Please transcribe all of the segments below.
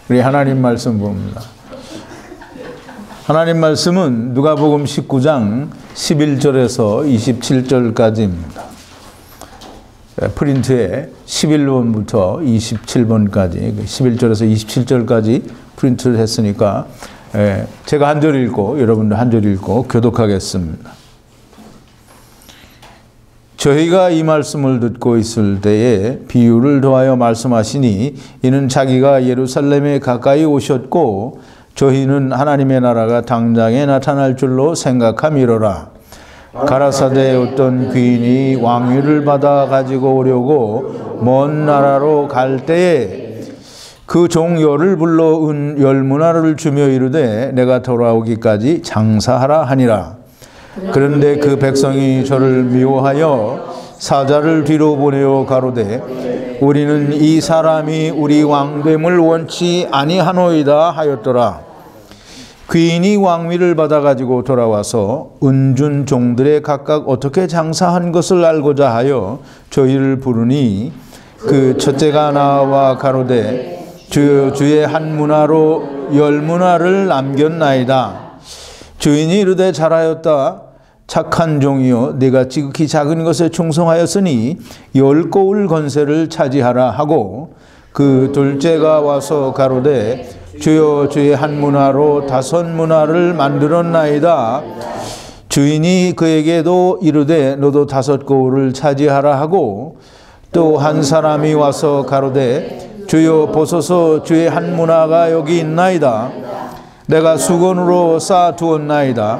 우리 하나님 말씀 봅니다. 하나님 말씀은 누가복음 19장 11절에서 27절까지입니다. 프린트에 11번부터 27번까지 11절에서 27절까지 프린트를 했으니까 제가 한 절 읽고 여러분도 한 절 읽고 교독하겠습니다. 저희가 이 말씀을 듣고 있을 때에 비유를 더하여 말씀하시니 이는 자기가 예루살렘에 가까이 오셨고 저희는 하나님의 나라가 당장에 나타날 줄로 생각함이로라. 가라사대 어떤 귀인이 왕위를 받아 가지고 오려고 먼 나라로 갈 때에 그 종 열을 불러 은 열문화를 주며 이르되 내가 돌아오기까지 장사하라 하니라. 그런데 그 백성이 저를 미워하여 사자를 뒤로 보내어 가로되 우리는 이 사람이 우리 왕됨을 원치 아니하노이다 하였더라. 귀인이 왕위를 받아가지고 돌아와서 은준 종들의 각각 어떻게 장사한 것을 알고자 하여 저희를 부르니 그 첫째가 나와 가로되 주여 주의 한 문화로 열 문화를 남겼나이다. 주인이 이르되 잘하였다. 착한 종이여 네가 지극히 작은 것에 충성하였으니 10고을 건세를 차지하라 하고 그 둘째가 와서 가로되 주여 주의 한 문화로 5문화를 만들었나이다. 주인이 그에게도 이르되 너도 5고을을 차지하라 하고 또 한 사람이 와서 가로되 주여 보소서 주의 한 문화가 여기 있나이다. 내가 수건으로 쌓아두었나이다.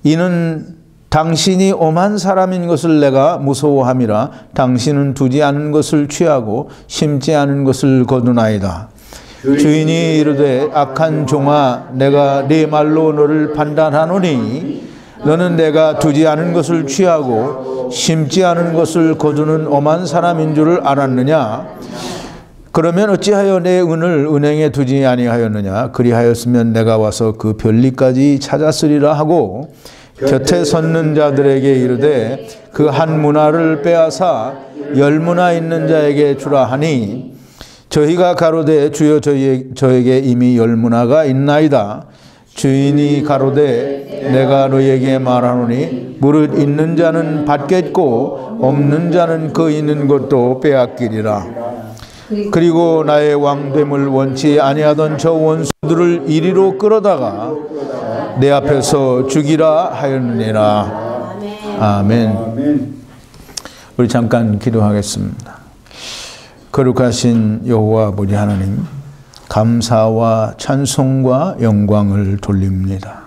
이는 당신이 엄한 사람인 것을 내가 무서워함이라. 당신은 두지 않은 것을 취하고 심지 않은 것을 거두나이다. 주인이 이르되 악한 종아 내가 네 말로 너를 판단하노니 너는 내가 두지 않은 것을 취하고 심지 않은 것을 거두는 엄한 사람인 줄 알았느냐. 그러면 어찌하여 내 은을 은행에 두지 아니하였느냐. 그리하였으면 내가 와서 그 별리까지 찾았으리라 하고 곁에 섰는 자들에게 이르되 그 한 문화를 빼앗아 10문화 있는 자에게 주라 하니 저희가 가로되 주여 저에게 이미 10문화가 있나이다. 주인이 가로되 내가 너에게 말하노니 무릇 있는 자는 받겠고 없는 자는 그 있는 것도 빼앗기리라. 그리고 나의 왕됨을 원치 아니하던 저 원수들을 이리로 끌어다가 내 앞에서 죽이라 하였느니라. 아멘. 우리 잠깐 기도하겠습니다. 거룩하신 여호와 아버지 하나님, 감사와 찬송과 영광을 돌립니다.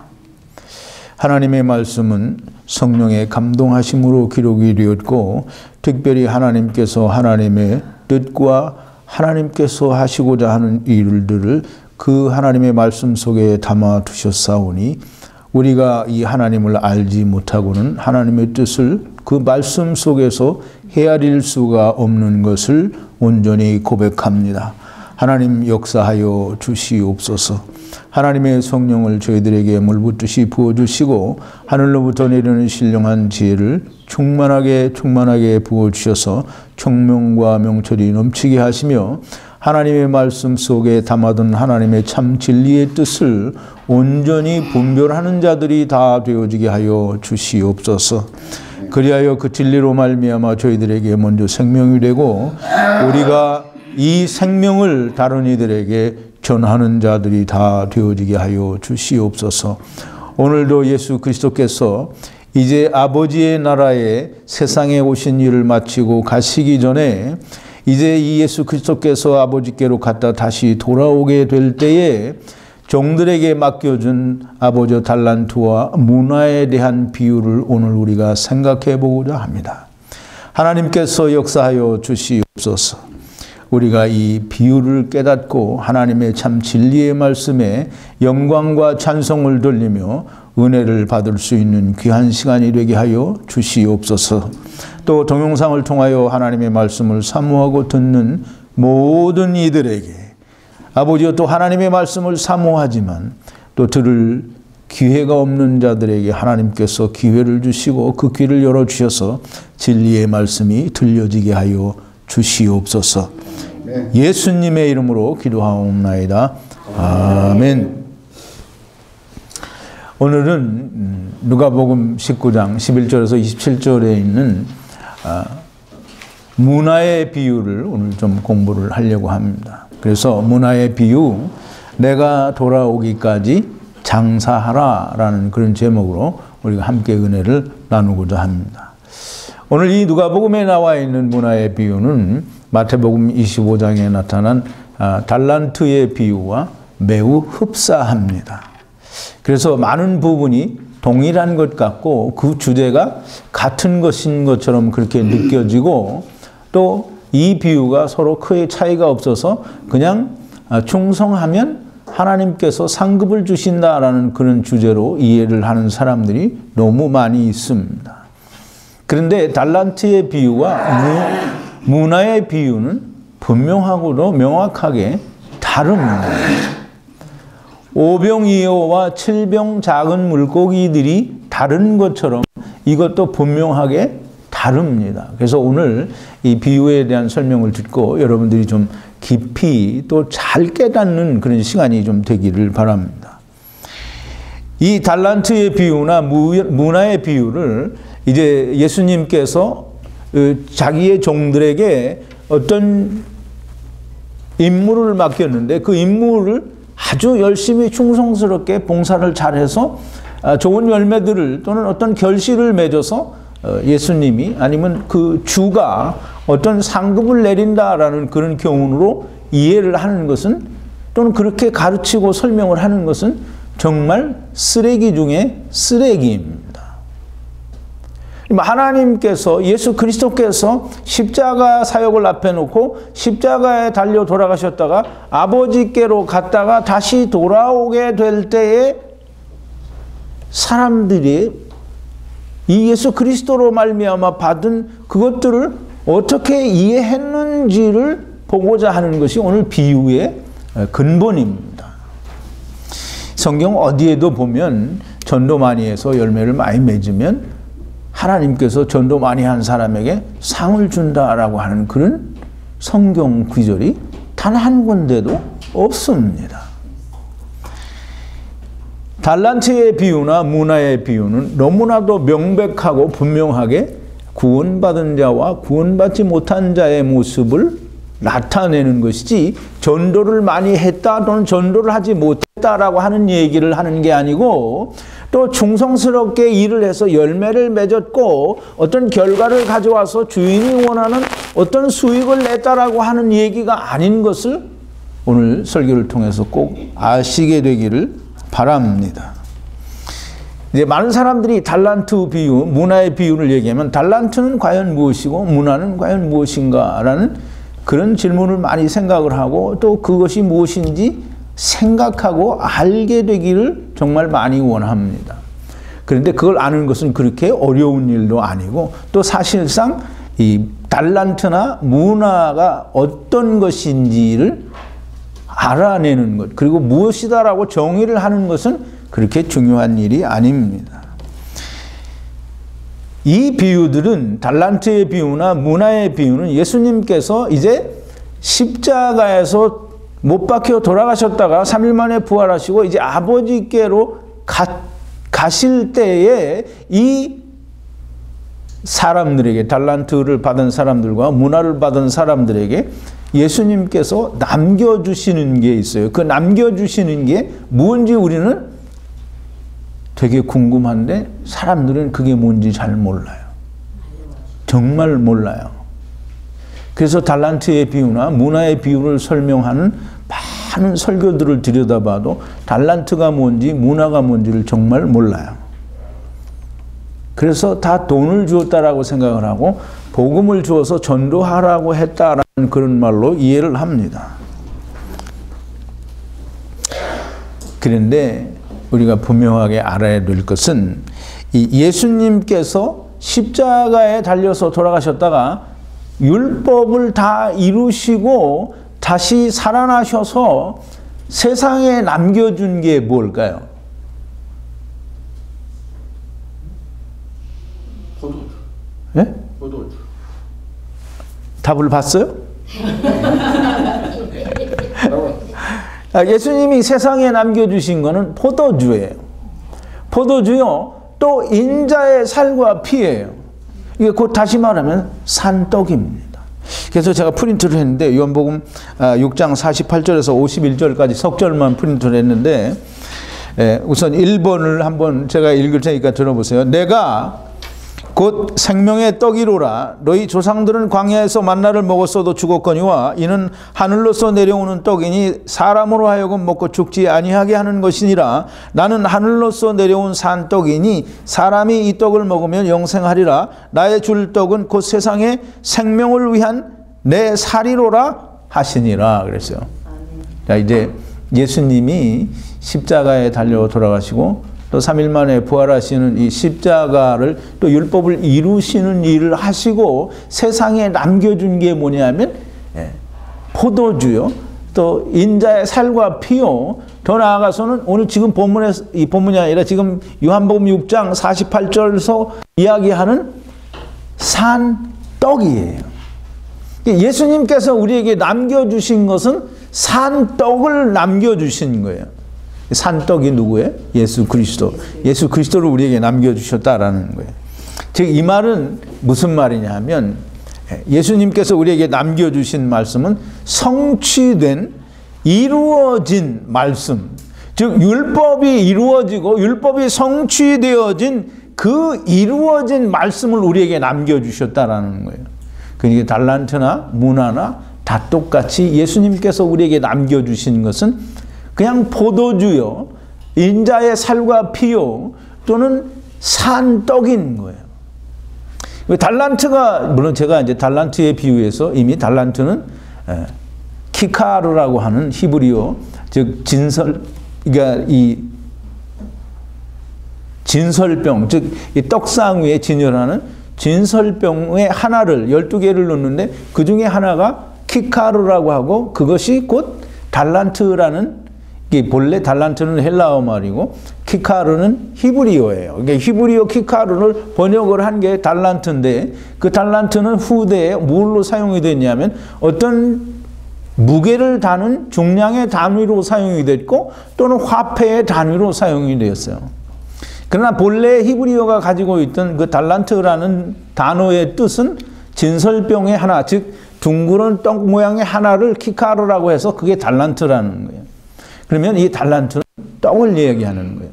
하나님의 말씀은 성령의 감동하심으로 기록이 되었고 특별히 하나님께서 하나님의 뜻과 하나님께서 하시고자 하는 일들을 그 하나님의 말씀 속에 담아 두셨사오니 우리가 이 하나님을 알지 못하고는 하나님의 뜻을 그 말씀 속에서 헤아릴 수가 없는 것을 온전히 고백합니다. 하나님 역사하여 주시옵소서. 하나님의 성령을 저희들에게 물붓듯이 부어주시고 하늘로부터 내리는 신령한 지혜를 충만하게 부어주셔서 총명과 명철이 넘치게 하시며 하나님의 말씀 속에 담아둔 하나님의 참 진리의 뜻을 온전히 분별하는 자들이 다 되어지게 하여 주시옵소서. 그리하여 그 진리로 말미암아 저희들에게 먼저 생명이 되고 우리가 이 생명을 다른 이들에게 전하는 자들이 다 되어지게 하여 주시옵소서. 오늘도 예수 그리스도께서 이제 아버지의 나라에 세상에 오신 일을 마치고 가시기 전에 이제 이 예수 그리스도께서 아버지께로 갔다 다시 돌아오게 될 때에 종들에게 맡겨준 아버지 달란트와 문화에 대한 비유를 오늘 우리가 생각해 보고자 합니다. 하나님께서 역사하여 주시옵소서. 우리가 이 비유를 깨닫고 하나님의 참 진리의 말씀에 영광과 찬송을 돌리며 은혜를 받을 수 있는 귀한 시간이 되게 하여 주시옵소서. 또 동영상을 통하여 하나님의 말씀을 사모하고 듣는 모든 이들에게 아버지여 또 하나님의 말씀을 사모하지만 또 들을 기회가 없는 자들에게 하나님께서 기회를 주시고 그 귀를 열어주셔서 진리의 말씀이 들려지게 하여 주시옵소서. 네. 예수님의 이름으로 기도하옵나이다. 아멘. 오늘은 누가복음 19장 11절에서 27절에 있는 문화의 비유를 오늘 좀 공부를 하려고 합니다. 그래서 문화의 비유, 내가 돌아오기까지 장사하라 라는 그런 제목으로 우리가 함께 은혜를 나누고자 합니다. 오늘 이 누가복음에 나와 있는 문화의 비유는 마태복음 25장에 나타난 달란트의 비유와 매우 흡사합니다. 그래서 많은 부분이 동일한 것 같고 그 주제가 같은 것인 것처럼 그렇게 느껴지고 또 이 비유가 서로 크게 차이가 없어서 그냥 충성하면 하나님께서 상급을 주신다라는 그런 주제로 이해를 하는 사람들이 너무 많이 있습니다. 그런데 달란트의 비유와 문화의 비유는 분명하고도 명확하게 다릅니다. 5병 이어와 7병 작은 물고기들이 다른 것처럼 이것도 분명하게 다릅니다. 그래서 오늘 이 비유에 대한 설명을 듣고 여러분들이 좀 깊이 또 잘 깨닫는 그런 시간이 좀 되기를 바랍니다. 이 달란트의 비유나 문화의 비유를 이제 예수님께서 자기의 종들에게 어떤 임무를 맡겼는데 그 임무를 아주 열심히 충성스럽게 봉사를 잘해서 좋은 열매들을 또는 어떤 결실을 맺어서 예수님이 아니면 그 주가 어떤 상급을 내린다라는 그런 교훈으로 이해를 하는 것은 또는 그렇게 가르치고 설명을 하는 것은 정말 쓰레기 중에 쓰레기입니다. 하나님께서 예수 그리스도께서 십자가 사역을 앞에 놓고 십자가에 달려 돌아가셨다가 아버지께로 갔다가 다시 돌아오게 될 때에 사람들이 이 예수 그리스도로 말미암아 받은 그것들을 어떻게 이해했는지를 보고자 하는 것이 오늘 비유의 근본입니다. 성경 어디에도 보면 전도 많이 해서 열매를 많이 맺으면 하나님께서 전도 많이 한 사람에게 상을 준다라고 하는 그런 성경 구절이 단 한 군데도 없습니다. 달란트의 비유나 문화의 비유는 너무나도 명백하고 분명하게 구원받은 자와 구원받지 못한 자의 모습을 나타내는 것이지 전도를 많이 했다 또는 전도를 하지 못했다라고 하는 얘기를 하는 게 아니고 또 충성스럽게 일을 해서 열매를 맺었고 어떤 결과를 가져와서 주인이 원하는 어떤 수익을 냈다라고 하는 얘기가 아닌 것을 오늘 설교를 통해서 꼭 아시게 되기를 바랍니다. 이제 많은 사람들이 달란트 비유, 문화의 비유를 얘기하면 달란트는 과연 무엇이고 문화는 과연 무엇인가라는 그런 질문을 많이 생각을 하고 또 그것이 무엇인지 생각하고 알게 되기를 정말 많이 원합니다. 그런데 그걸 아는 것은 그렇게 어려운 일도 아니고 또 사실상 이 달란트나 문화가 어떤 것인지를 알아내는 것 그리고 무엇이다라고 정의를 하는 것은 그렇게 중요한 일이 아닙니다. 이 비유들은 달란트의 비유나 문화의 비유는 예수님께서 이제 십자가에서 못 박혀 돌아가셨다가 3일 만에 부활하시고 이제 아버지께로 가실 때에 이 사람들에게 달란트를 받은 사람들과 문화를 받은 사람들에게 예수님께서 남겨주시는 게 있어요. 그 남겨주시는 게 뭔지 우리는 되게 궁금한데 사람들은 그게 뭔지 잘 몰라요. 정말 몰라요. 그래서 달란트의 비유나 문화의 비유를 설명하는 많은 설교들을 들여다봐도 달란트가 뭔지 문화가 뭔지를 정말 몰라요. 그래서 다 돈을 주었다라고 생각을 하고 복음을 주어서 전도하라고 했다라는 그런 말로 이해를 합니다. 그런데 우리가 분명하게 알아야 될 것은 이 예수님께서 십자가에 달려서 돌아가셨다가 율법을 다 이루시고 다시 살아나셔서 세상에 남겨준 게 뭘까요? 포도주. 예? 답을 봤어요? 예수님이 세상에 남겨주신 것은 포도주예요. 포도주요, 또 인자의 살과 피예요. 이게 곧 다시 말하면 산떡입니다. 그래서 제가 프린트를 했는데 요한복음 6장 48절에서 51절까지 석절만 프린트를 했는데, 우선 1번을 한번 제가 읽을 테니까 들어보세요. 내가 곧 생명의 떡이로라. 너희 조상들은 광야에서 만나를 먹었어도 죽었거니와 이는 하늘로서 내려오는 떡이니 사람으로 하여금 먹고 죽지 아니하게 하는 것이니라. 나는 하늘로서 내려온 산떡이니 사람이 이 떡을 먹으면 영생하리라. 나의 줄 떡은 곧 세상의 생명을 위한 내 살이로라 하시니라 그랬어요. 자, 이제 예수님이 십자가에 달려 돌아가시고 또 3일 만에 부활하시는 이 십자가를 또 율법을 이루시는 일을 하시고 세상에 남겨준 게 뭐냐면 포도주요, 또 인자의 살과 피요, 더 나아가서는 오늘 지금 이 본문이 아니라 지금 요한복음 6장 48절에서 이야기하는 산떡이에요. 예수님께서 우리에게 남겨주신 것은 산떡을 남겨주신 거예요. 산떡이 누구예요? 예수 그리스도. 예수 그리스도를 우리에게 남겨주셨다라는 거예요. 즉, 이 말은 무슨 말이냐 하면 예수님께서 우리에게 남겨주신 말씀은 성취된, 이루어진 말씀. 즉, 율법이 이루어지고 율법이 성취되어진 그 이루어진 말씀을 우리에게 남겨주셨다라는 거예요. 그러니까 달란트나 문화나 다 똑같이 예수님께서 우리에게 남겨주신 것은 그냥 포도주요, 인자의 살과 피요, 또는 산떡인 거예요. 달란트가, 물론 제가 이제 달란트에 비유해서 이미 달란트는 키카르라고 하는 히브리어, 즉 그러니까 이 진설병, 즉 이 떡상 위에 진열하는 진설병의 하나를 12개를 넣는데 그 중에 하나가 키카르라고 하고 그것이 곧 달란트라는, 본래 달란트는 헬라어 말이고 키카르는 히브리어예요. 그러니까 히브리어 키카르를 번역을 한 게 달란트인데 그 달란트는 후대에 뭘로 사용이 됐냐면 어떤 무게를 다는 중량의 단위로 사용이 됐고 또는 화폐의 단위로 사용이 되었어요. 그러나 본래 히브리어가 가지고 있던 그 달란트라는 단어의 뜻은 진설병의 하나, 즉 둥그런 떡 모양의 하나를 키카르라고 해서 그게 달란트라는 거예요. 그러면 이 달란트는 떡을 이야기하는 거예요.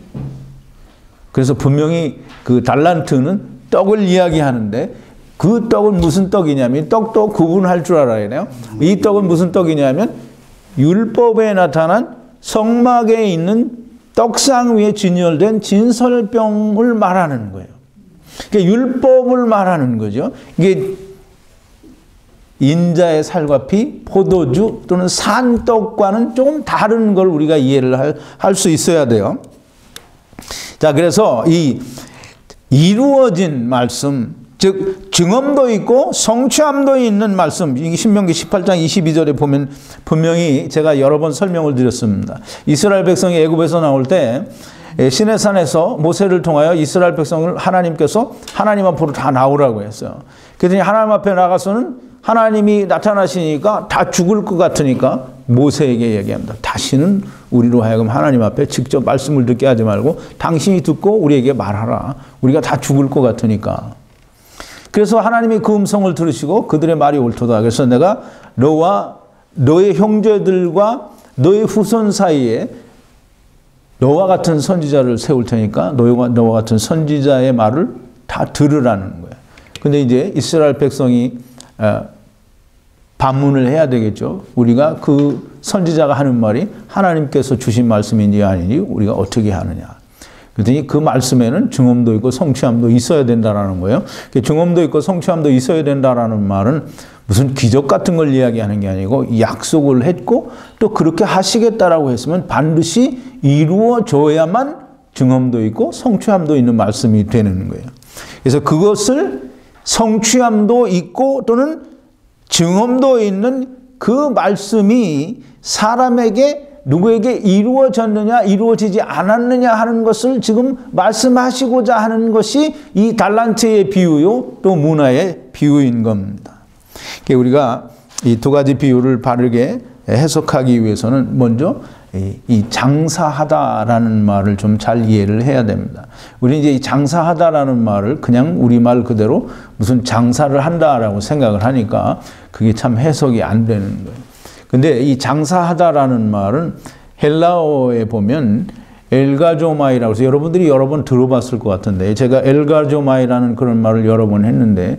그래서 분명히 그 달란트는 떡을 이야기하는데 그 떡은 무슨 떡이냐면, 떡도 구분할 줄 알아야 돼요. 이 떡은 무슨 떡이냐면 율법에 나타난 성막에 있는 떡상 위에 진열된 진설병을 말하는 거예요. 그러니까 율법을 말하는 거죠. 이게 인자의 살과 피, 포도주 또는 산떡과는 조금 다른 걸 우리가 이해를 할 수 있어야 돼요. 자, 그래서 이 이루어진 말씀, 즉 증언도 있고 성취함도 있는 말씀, 이게 신명기 18장 22절에 보면 분명히 제가 여러 번 설명을 드렸습니다. 이스라엘 백성이 애굽에서 나올 때 시내산에서 모세를 통하여 이스라엘 백성을 하나님께서 하나님 앞으로 다 나오라고 했어요. 그랬더니 하나님 앞에 나가서는 하나님이 나타나시니까 다 죽을 것 같으니까 모세에게 얘기합니다. 다시는 우리로 하여금 하나님 앞에 직접 말씀을 듣게 하지 말고 당신이 듣고 우리에게 말하라. 우리가 다 죽을 것 같으니까. 그래서 하나님이 그 음성을 들으시고 그들의 말이 옳도다. 그래서 내가 너와 너의 형제들과 너의 후손 사이에 너와 같은 선지자를 세울 테니까 너와 같은 선지자의 말을 다 들으라는 거예요. 근데 이제 이스라엘 백성이 반문을 해야 되겠죠. 우리가 그 선지자가 하는 말이 하나님께서 주신 말씀인지 아닌지 우리가 어떻게 하느냐. 그랬더니 그 말씀에는 증언도 있고 성취함도 있어야 된다라는 거예요. 증언도 있고 성취함도 있어야 된다라는 말은 무슨 기적 같은 걸 이야기하는 게 아니고 약속을 했고 또 그렇게 하시겠다라고 했으면 반드시 이루어져야만 증언도 있고 성취함도 있는 말씀이 되는 거예요. 그래서 그것을 성취함도 있고 또는 증언도 있는 그 말씀이 사람에게 누구에게 이루어졌느냐 이루어지지 않았느냐 하는 것을 지금 말씀하시고자 하는 것이 이 달란트의 비유요 또 문화의 비유인 겁니다. 우리가 이 두 가지 비유를 바르게 해석하기 위해서는 먼저 이 장사하다라는 말을 좀 잘 이해를 해야 됩니다. 우리 이제 이 장사하다라는 말을 그냥 우리말 그대로 무슨 장사를 한다라고 생각을 하니까 그게 참 해석이 안 되는 거예요. 근데 이 장사하다라는 말은 헬라어에 보면 엘가조마이라고 해서 여러분들이 여러 번 들어봤을 것 같은데 제가 엘가조마이라는 그런 말을 여러 번 했는데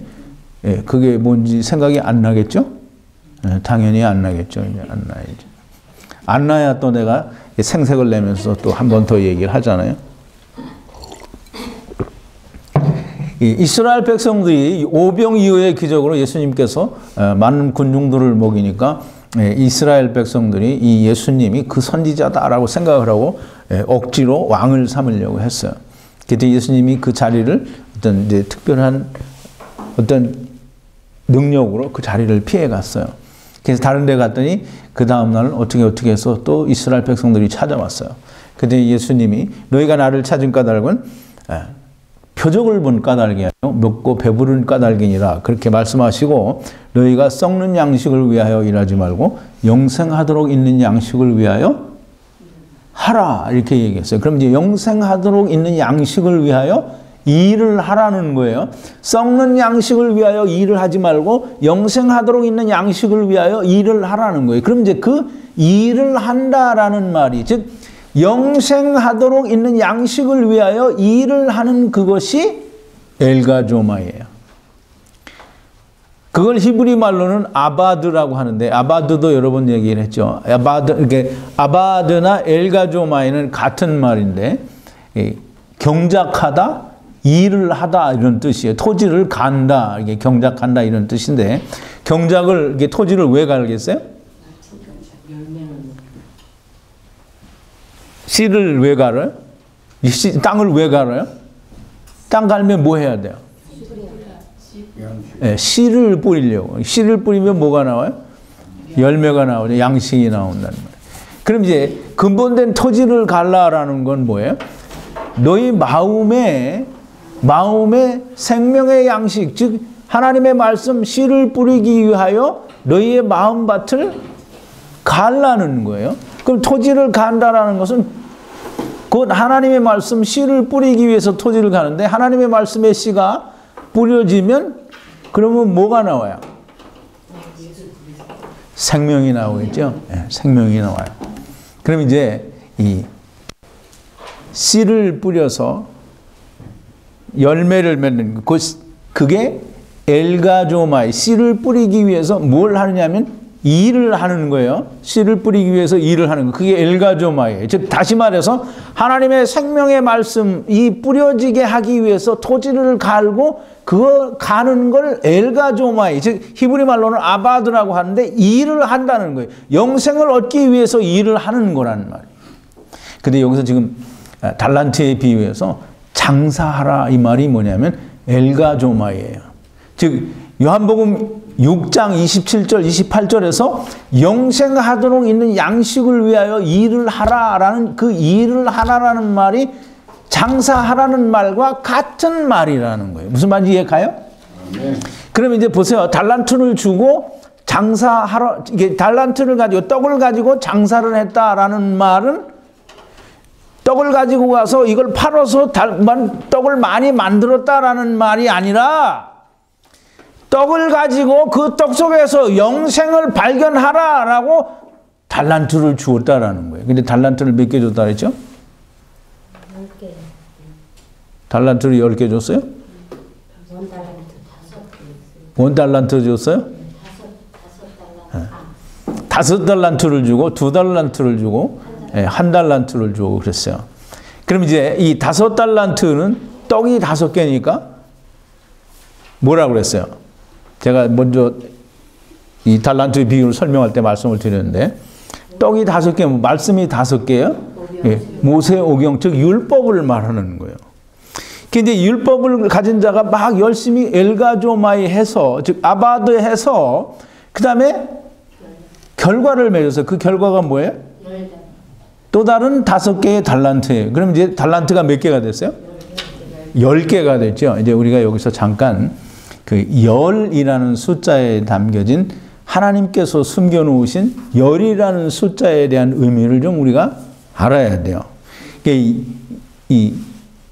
그게 뭔지 생각이 안 나겠죠? 당연히 안 나겠죠. 이제 안 나야죠. 안 나야 또 내가 생색을 내면서 또 한 번 더 얘기를 하잖아요. 이스라엘 백성들이 오병 이후의 기적으로 예수님께서 많은 군중들을 먹이니까 이스라엘 백성들이 이 예수님이 그 선지자다라고 생각을 하고 억지로 왕을 삼으려고 했어요. 그때 예수님이 그 자리를 어떤 이제 특별한 어떤 능력으로 그 자리를 피해 갔어요. 그래서 다른 데 갔더니 그 다음날은 어떻게 해서 또 이스라엘 백성들이 찾아왔어요. 그때 예수님이 너희가 나를 찾은 까닭은 표적을 본 까닭이 아니요 먹고 배부른 까닭이니라 그렇게 말씀하시고 너희가 썩는 양식을 위하여 일하지 말고 영생하도록 있는 양식을 위하여 하라 이렇게 얘기했어요. 그럼 이제 영생하도록 있는 양식을 위하여 일을 하라는 거예요. 썩는 양식을 위하여 일을 하지 말고 영생하도록 있는 양식을 위하여 일을 하라는 거예요. 그럼 이제 그 일을 한다라는 말이 즉 영생하도록 있는 양식을 위하여 일을 하는 그것이 엘가조마예요. 그걸 히브리 말로는 아바드라고 하는데 아바드도 여러 번 얘기를 했죠. 아바드나 엘가조마에는 같은 말인데 경작하다, 일을 하다 이런 뜻이에요. 토지를 간다, 이게 경작한다 이런 뜻인데 경작을 이게 토지를 왜 갈겠어요? 씨를 왜 갈아요? 땅을 왜 갈아요? 땅 갈면 뭐 해야 돼요? 네, 씨를 뿌리려고. 씨를 뿌리면 뭐가 나와요? 열매가 나오죠. 양식이 나온다는 말이에요. 그럼 이제 근본된 토지를 갈라라는 건 뭐예요? 너희 마음에 생명의 양식, 즉 하나님의 말씀 씨를 뿌리기 위하여 너희의 마음밭을 갈라는 거예요. 그럼 토지를 간다라는 것은 곧 하나님의 말씀 씨를 뿌리기 위해서 토지를 가는데 하나님의 말씀의 씨가 뿌려지면 그러면 뭐가 나와요? 생명이 나오겠죠? 네, 생명이 나와요. 그럼 이제 이 씨를 뿌려서 열매를 맺는 그게 엘가조마이 씨를 뿌리기 위해서 뭘 하느냐면 일을 하는 거예요. 씨를 뿌리기 위해서 일을 하는 거. 그게 엘가조마이에요. 즉 다시 말해서 하나님의 생명의 말씀이 뿌려지게 하기 위해서 토지를 갈고 그거 가는 걸 엘가조마이 즉 히브리 말로는 아바드라고 하는데 일을 한다는 거예요. 영생을 얻기 위해서 일을 하는 거라는 말이에요. 근데 여기서 지금 달란트에 비유해서 장사하라 이 말이 뭐냐면 엘가조마이예요. 즉 요한복음 6장 27절 28절에서 영생하도록 있는 양식을 위하여 일을 하라라는 그 일을 하라라는 말이 장사하라는 말과 같은 말이라는 거예요. 무슨 말인지 이해가요? 네. 그럼 이제 보세요. 달란트를 주고 장사하러 이게 달란트를 가지고 떡을 가지고 장사를 했다라는 말은 떡을 가지고 가서 이걸 팔아서 떡을 많이 만들었다라는 말이 아니라 떡을 가지고 그 떡 속에서 영생을 발견하라라고 달란트를 주었다라는 거예요. 근데 달란트를 몇 개 줬다 그랬죠? 10개. 달란트를 10개 줬어요? 원 달란트 줬어요? 5달란트를 주고 2달란트를 주고 1달란트를 주고 그랬어요. 그럼 이제 이 5달란트는 떡이 5개니까 뭐라고 그랬어요? 제가 먼저 이 달란트의 비유를 설명할 때 말씀을 드렸는데 떡이 5개, 말씀이 5개예요. 예, 모세 오경 즉 율법을 말하는 거예요. 근데 율법을 가진 자가 막 열심히 엘가조마이 해서 즉 아바드 해서 그 다음에 결과를 맺어서 그 결과가 뭐예요? 또 다른 5개의 달란트예요. 그럼 이제 달란트가 몇 개가 됐어요? 10개가 됐죠. 이제 우리가 여기서 잠깐 그 열이라는 숫자에 담겨진 하나님께서 숨겨놓으신 열이라는 숫자에 대한 의미를 좀 우리가 알아야 돼요.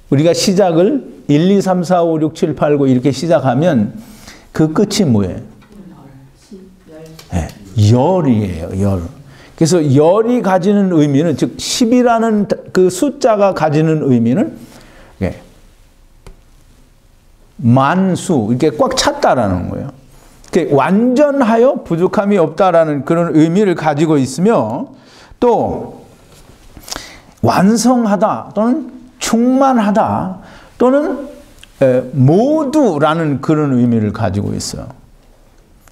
우리가 시작을 1, 2, 3, 4, 5, 6, 7, 8, 9 이렇게 시작하면 그 끝이 뭐예요? 네, 열이에요. 열. 그래서 열이 가지는 의미는, 즉 10이라는 그 숫자가 가지는 의미는 만수, 이렇게 꽉 찼다라는 거예요. 완전하여 부족함이 없다라는 그런 의미를 가지고 있으며, 또 완성하다 또는 충만하다 또는 모두라는 그런 의미를 가지고 있어요.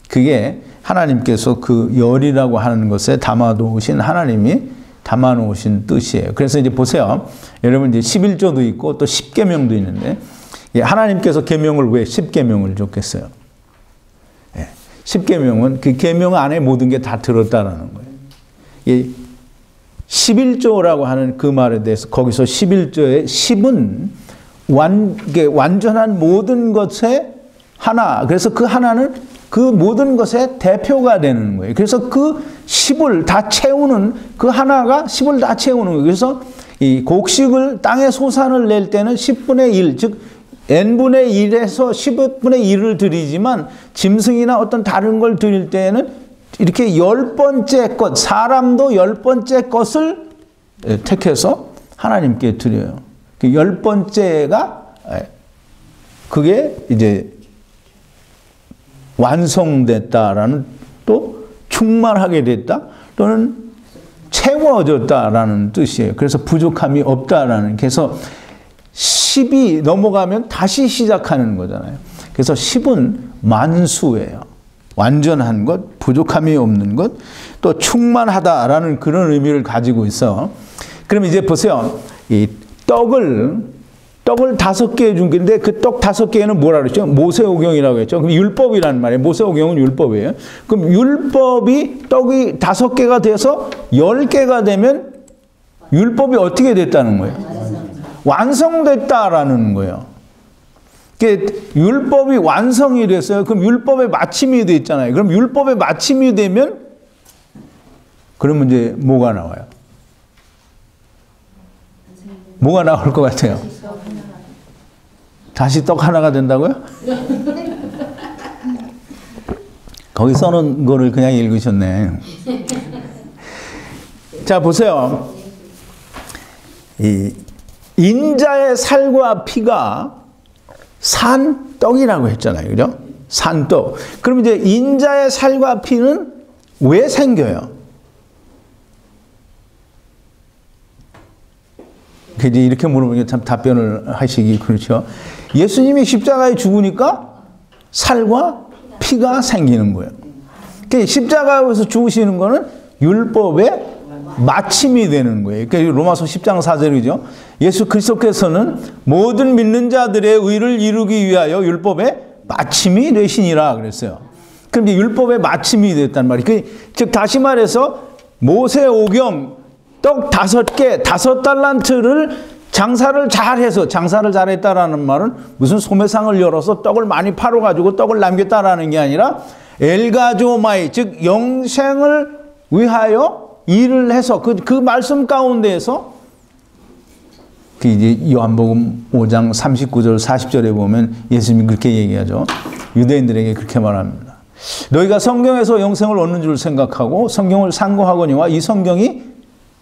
그게 하나님께서 그 열이라고 하는 것에 담아놓으신, 하나님이 담아놓으신 뜻이에요. 그래서 이제 보세요. 여러분 이제 11조도 있고 또 10계명도 있는데, 하나님께서 계명을 왜 10계명을 줬겠어요? 10계명은 그 계명 안에 모든 게 다 들었다라는 거예요. 11조라고 하는 그 말에 대해서, 거기서 11조의 10은 완전한 모든 것의 하나, 그래서 그 하나는 그 모든 것의 대표가 되는 거예요. 그래서 그 10을 다 채우는, 그 하나가 10을 다 채우는 거예요. 그래서 이 곡식을, 땅에 소산을 낼 때는 10분의 1, 즉 n분의 1에서 10분의 1을 드리지만, 짐승이나 어떤 다른 걸 드릴 때에는 이렇게 10번째 것, 사람도 10번째 것을 택해서 하나님께 드려요. 10번째가 그게 이제 완성됐다라는, 또 충만하게 됐다 또는 채워졌다라는 뜻이에요. 그래서 부족함이 없다라는, 그래서 10이 넘어가면 다시 시작하는 거잖아요. 그래서 10은 만수예요. 완전한 것, 부족함이 없는 것, 또 충만하다라는 그런 의미를 가지고 있어. 그럼 이제 보세요. 이 떡을 5개 준 건데, 그 떡 5개는 뭐라 그랬죠? 모세오경이라고 했죠. 그럼 율법이라는 말이에요. 모세오경은 율법이에요. 그럼 율법이 떡이 5개가 돼서 10개가 되면 율법이 어떻게 됐다는 거예요? 완성됐다라는 거예요. 율법이 완성이 됐어요. 그럼 율법의 마침이 됐잖아요. 그럼 율법의 마침이 되면, 그러면 이제 뭐가 나와요? 뭐가 나올 것 같아요? 다시 떡 하나가 된다고요? 거기 써놓은 거를 그냥 읽으셨네. 자, 보세요. 인자의 살과 피가 산떡이라고 했잖아요. 그죠? 산떡. 그럼 이제 인자의 살과 피는 왜 생겨요? 이제 이렇게 물어보면 참 답변을 하시기 그렇죠. 예수님이 십자가에 죽으니까 살과 피가 생기는 거예요. 십자가에서 죽으시는 거는 율법의 마침이 되는 거예요. 그러니까 로마서 10장 4절이죠. 예수 그리스도께서는 모든 믿는 자들의 의를 이루기 위하여 율법의 마침이 되시니라 그랬어요. 그럼 이제 율법의 마침이 됐단 말이에요. 즉 다시 말해서 모세오경 떡 5개, 5달란트를 장사를 잘해서, 장사를 잘했다라는 말은 무슨 소매상을 열어서 떡을 많이 팔아가지고 떡을 남겼다라는 게 아니라 엘가조마이, 즉 영생을 위하여 일을 해서 그 말씀 가운데에서 이제 요한복음 5장 39절 40절에 보면 예수님이 그렇게 얘기하죠. 유대인들에게 그렇게 말합니다. 너희가 성경에서 영생을 얻는 줄 생각하고 성경을 상고하거니와 이 성경이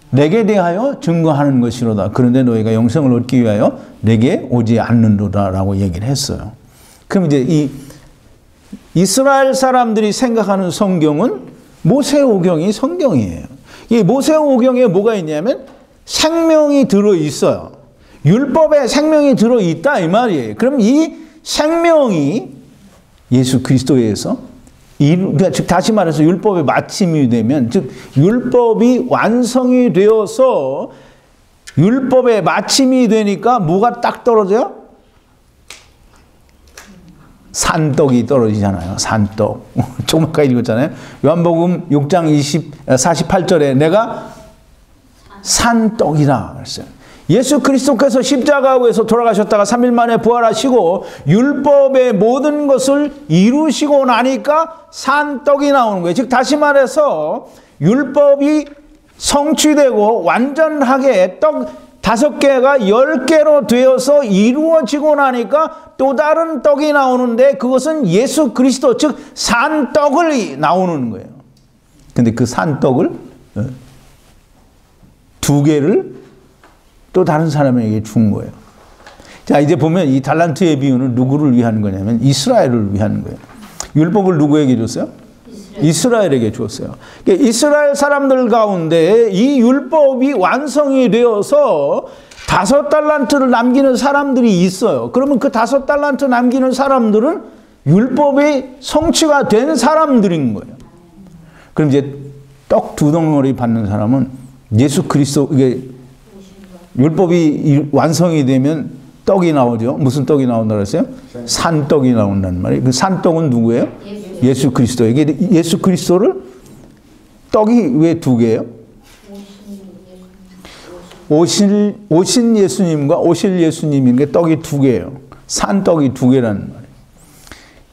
내게 대하여 증거하는 것이로다. 그런데 너희가 영생을 얻기 위하여 내게 오지 않는도다 라고 얘기를 했어요. 그럼 이제 이 이스라엘 사람들이 생각하는 성경은 모세오경이 성경이에요. 이 모세오경에 뭐가 있냐면 생명이 들어있어요. 율법에 생명이 들어있다 이 말이에요. 그럼 이 생명이 예수 그리스도에서 그러니까 즉 다시 말해서 율법의 마침이 되면, 즉 율법이 완성이 되어서 율법의 마침이 되니까 뭐가 딱 떨어져요? 산떡이 떨어지잖아요. 산떡. 조금 아까 읽었잖아요. 요한복음 6장 48절에 내가 산떡이라 그랬어요. 예수 그리스도께서 십자가에서 돌아가셨다가 3일 만에 부활하시고 율법의 모든 것을 이루시고 나니까 산 떡이 나오는 거예요. 즉 다시 말해서 율법이 성취되고 완전하게 떡 5개가 10개로 되어서 이루어지고 나니까 또 다른 떡이 나오는데 그것은 예수 그리스도 즉 산 떡을 나오는 거예요. 근데 그 산 떡을 2개를 또 다른 사람에게 준 거예요. 자, 이제 보면 이 달란트의 비유는 누구를 위한 거냐면 이스라엘을 위한 거예요. 율법을 누구에게 줬어요? 이스라엘에게 줬어요. 그러니까 이스라엘 사람들 가운데 이 율법이 완성이 되어서 5달란트를 남기는 사람들이 있어요. 그러면 그 5달란트 남기는 사람들은 율법이 성취가 된 사람들인 거예요. 그럼 이제 떡 2덩어리 받는 사람은 예수 그리스도, 이게 율법이 완성이 되면 떡이 나오죠. 무슨 떡이 나온다고 했어요? 산떡이 나온다는 말이에요. 그 산떡은 누구예요? 예수 그리스도에게. 예수 그리스도를 떡이 왜 2개예요? 오신 예수님과 오실 예수님인 떡이 2개예요. 산떡이 2개라는 말이에요.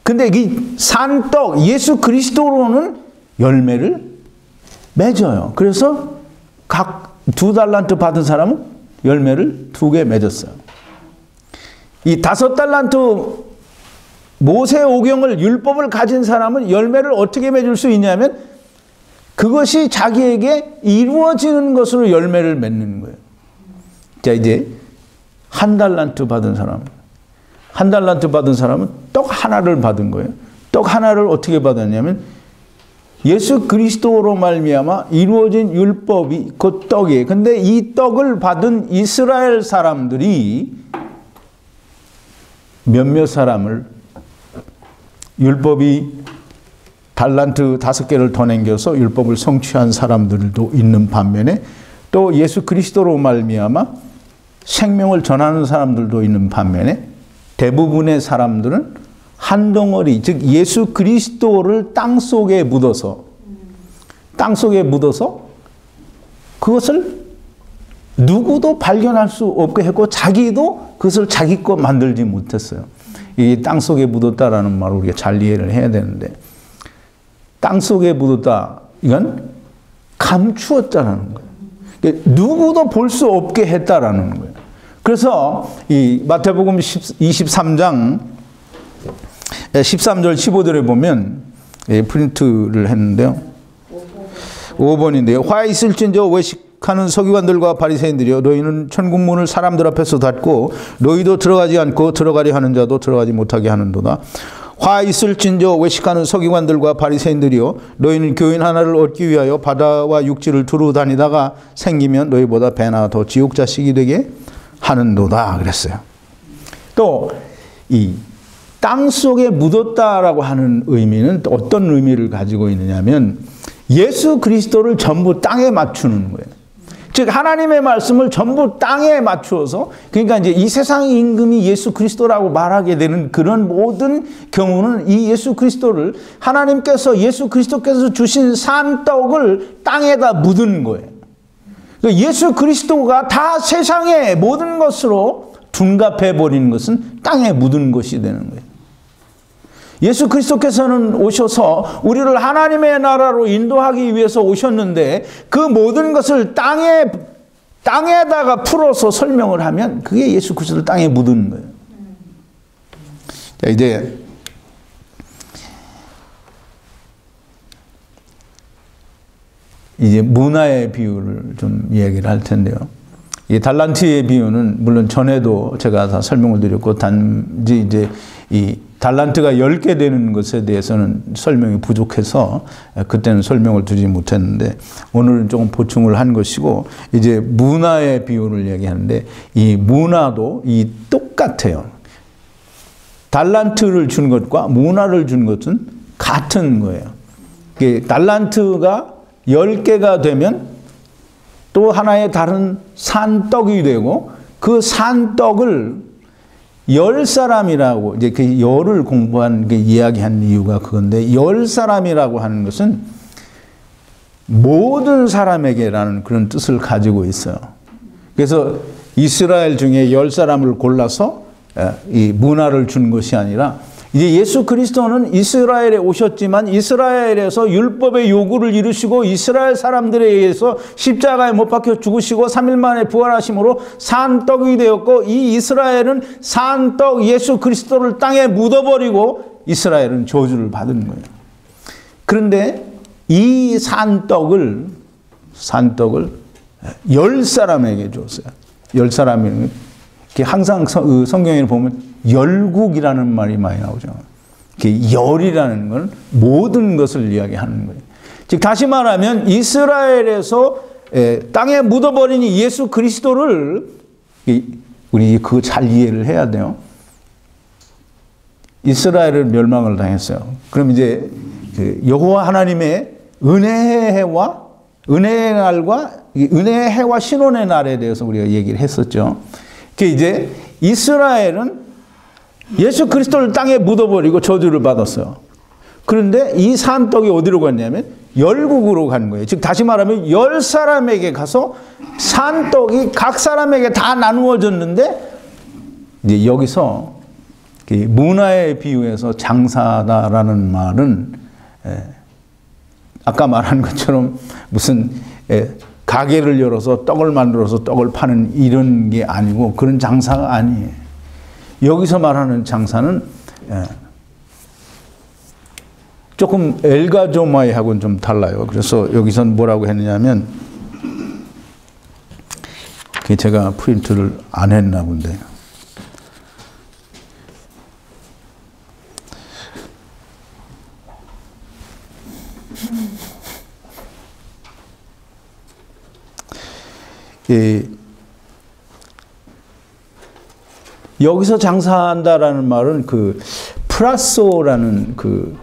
근데 이 산떡, 예수 그리스도로는 열매를 맺어요. 그래서 각 2달란트 받은 사람은 열매를 2개 맺었어요. 이 5달란트 모세 오경을 율법을 가진 사람은 열매를 어떻게 맺을 수 있냐면 그것이 자기에게 이루어지는 것으로 열매를 맺는 거예요. 자, 이제 1달란트 받은 사람, 1달란트 받은 사람은 떡 하나를 받은 거예요. 떡 하나를 어떻게 받았냐면 예수 그리스도로 말미암아 이루어진 율법이 그 떡이에요. 근데 이 떡을 받은 이스라엘 사람들이 몇몇 사람을 율법이 달란트 5개를 더 남겨서 율법을 성취한 사람들도 있는 반면에 또 예수 그리스도로 말미암아 생명을 전하는 사람들도 있는 반면에 대부분의 사람들은 한 덩어리, 즉 예수 그리스도를 땅속에 묻어서 그것을 누구도 발견할 수 없게 했고 자기도 그것을 자기 것 만들지 못했어요. 이 땅속에 묻었다라는 말을 우리가 잘 이해를 해야 되는데 땅속에 묻었다, 이건 감추었다라는 거예요. 그러니까 누구도 볼 수 없게 했다라는 거예요. 그래서 이 마태복음 23장 13절 15절에 보면 프린트를 했는데요. 5번인데요. 화 있을진저 외식하는 서기관들과 바리새인들이여 너희는 천국문을 사람들 앞에서 닫고 너희도 들어가지 않고 들어가려 하는 자도 들어가지 못하게 하는도다. 화 있을진저 외식하는 서기관들과 바리새인들이여 너희는 교인 하나를 얻기 위하여 바다와 육지를 두루 다니다가 생기면 너희보다 배나 더 지옥 자식이 되게 하는도다 그랬어요. 또 이 땅 속에 묻었다라고 하는 의미는 어떤 의미를 가지고 있느냐면 예수 그리스도를 전부 땅에 맞추는 거예요. 즉 하나님의 말씀을 전부 땅에 맞추어서, 그러니까 이제 이 세상의 임금이 예수 그리스도라고 말하게 되는 그런 모든 경우는 이 예수 그리스도를 하나님께서 예수 그리스도께서 주신 산떡을 땅에다 묻은 거예요. 예수 그리스도가 다 세상의 모든 것으로 둔갑해 버리는 것은 땅에 묻은 것이 되는 거예요. 예수 그리스도께서는 오셔서 우리를 하나님의 나라로 인도하기 위해서 오셨는데 그 모든 것을 땅에다가 풀어서 설명을 하면 그게 예수 그리스도를 땅에 묻은 거예요. 자, 이제 문화의 비유를 좀 이야기를 할 텐데요. 이 달란트의 비유는 물론 전에도 제가 다 설명을 드렸고 단지 이제 이 달란트가 10개 되는 것에 대해서는 설명이 부족해서 그때는 설명을 드리지 못했는데 오늘은 조금 보충을 한 것이고, 이제 문화의 비유를 얘기하는데 이 문화도 이 똑같아요. 달란트를 준 것과 문화를 준 것은 같은 거예요. 달란트가 10개가 되면 또 하나의 다른 산떡이 되고 그 산떡을 10사람이라고, 이제 그 열을 공부한 게 이야기한 이유가 그건데 10사람이라고 하는 것은 모든 사람에게라는 그런 뜻을 가지고 있어요. 그래서 이스라엘 중에 10사람을 골라서 이 문화를 준 것이 아니라 이제 예수 그리스도는 이스라엘에 오셨지만 이스라엘에서 율법의 요구를 이루시고 이스라엘 사람들에 의해서 십자가에 못 박혀 죽으시고 3일 만에 부활하심으로 산 떡이 되었고 이 이스라엘은 산 떡 예수 그리스도를 땅에 묻어버리고 이스라엘은 저주를 받은 거예요. 그런데 이 산떡을 10사람에게 줬어요. 10사람이 항상 성경에 보면 열국이라는 말이 많이 나오죠. 열이라는 건 모든 것을 이야기하는 거예요. 즉 다시 말하면 이스라엘에서 땅에 묻어버린 예수 그리스도를 우리 그거 잘 이해를 해야 돼요. 이스라엘은 멸망을 당했어요. 그럼 이제 여호와 하나님의 은혜의 해와 은혜의 날과 은혜의 해와 신혼의 날에 대해서 우리가 얘기를 했었죠. 그 이제 이스라엘은 예수 그리스도를 땅에 묻어버리고 저주를 받았어요. 그런데 이 산떡이 어디로 갔냐면 열국으로 간 거예요. 즉 다시 말하면 10사람에게 가서 산떡이 각 사람에게 다 나누어졌는데 이제 여기서 문화에 비유해서 장사다라는 말은 아까 말한 것처럼 무슨 가게를 열어서 떡을 만들어서 떡을 파는 이런 게 아니고 그런 장사가 아니에요. 여기서 말하는 장사는 조금 엘가조마이하고는 좀 달라요. 그래서 여기선 뭐라고 했느냐면 제가 프린트를 안 했나 본데 여기서 장사한다라는 말은 그 프라소라는 그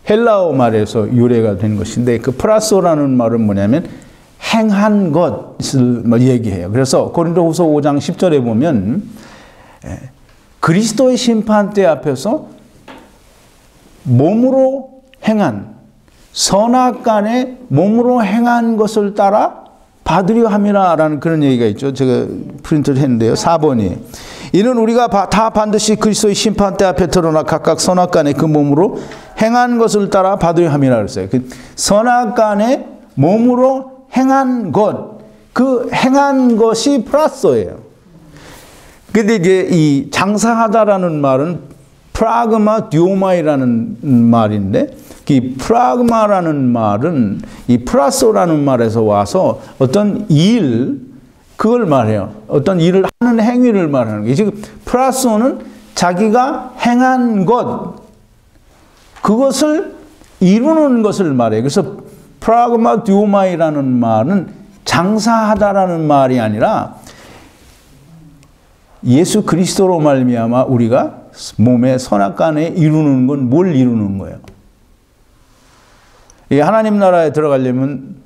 헬라어 말에서 유래가 된 것인데 그 프라소라는 말은 뭐냐면 행한 것을 얘기해요. 그래서 고린도후서 5장 10절에 보면 그리스도의 심판대 앞에서 몸으로 행한 선악간에 몸으로 행한 것을 따라 받으려 함이라라는 그런 얘기가 있죠. 제가 프린트를 했는데요. 4번이 이는 우리가 다 반드시 그리스도의 심판대 앞에 드러나 각각 선악간에 그 몸으로 행한 것을 따라 받으려 함이라 그랬어요. 그 선악간에 몸으로 행한 것, 그 행한 것이 프라소예요. 근데 이제 이 장사하다라는 말은 프라그마 듀오마이라는 말인데 이 프라그마라는 말은 이 프라소라는 말에서 와서 어떤 일, 그걸 말해요. 어떤 일을 하는 행위를 말하는 거예요. 지금 프라소는 자기가 행한 것, 그것을 이루는 것을 말해요. 그래서 프라그마 듀오마이라는 말은 장사하다라는 말이 아니라 예수 그리스도로 말미암아 우리가 몸의 선악간에 이루는 건 뭘 이루는 거예요? 하나님 나라에 들어가려면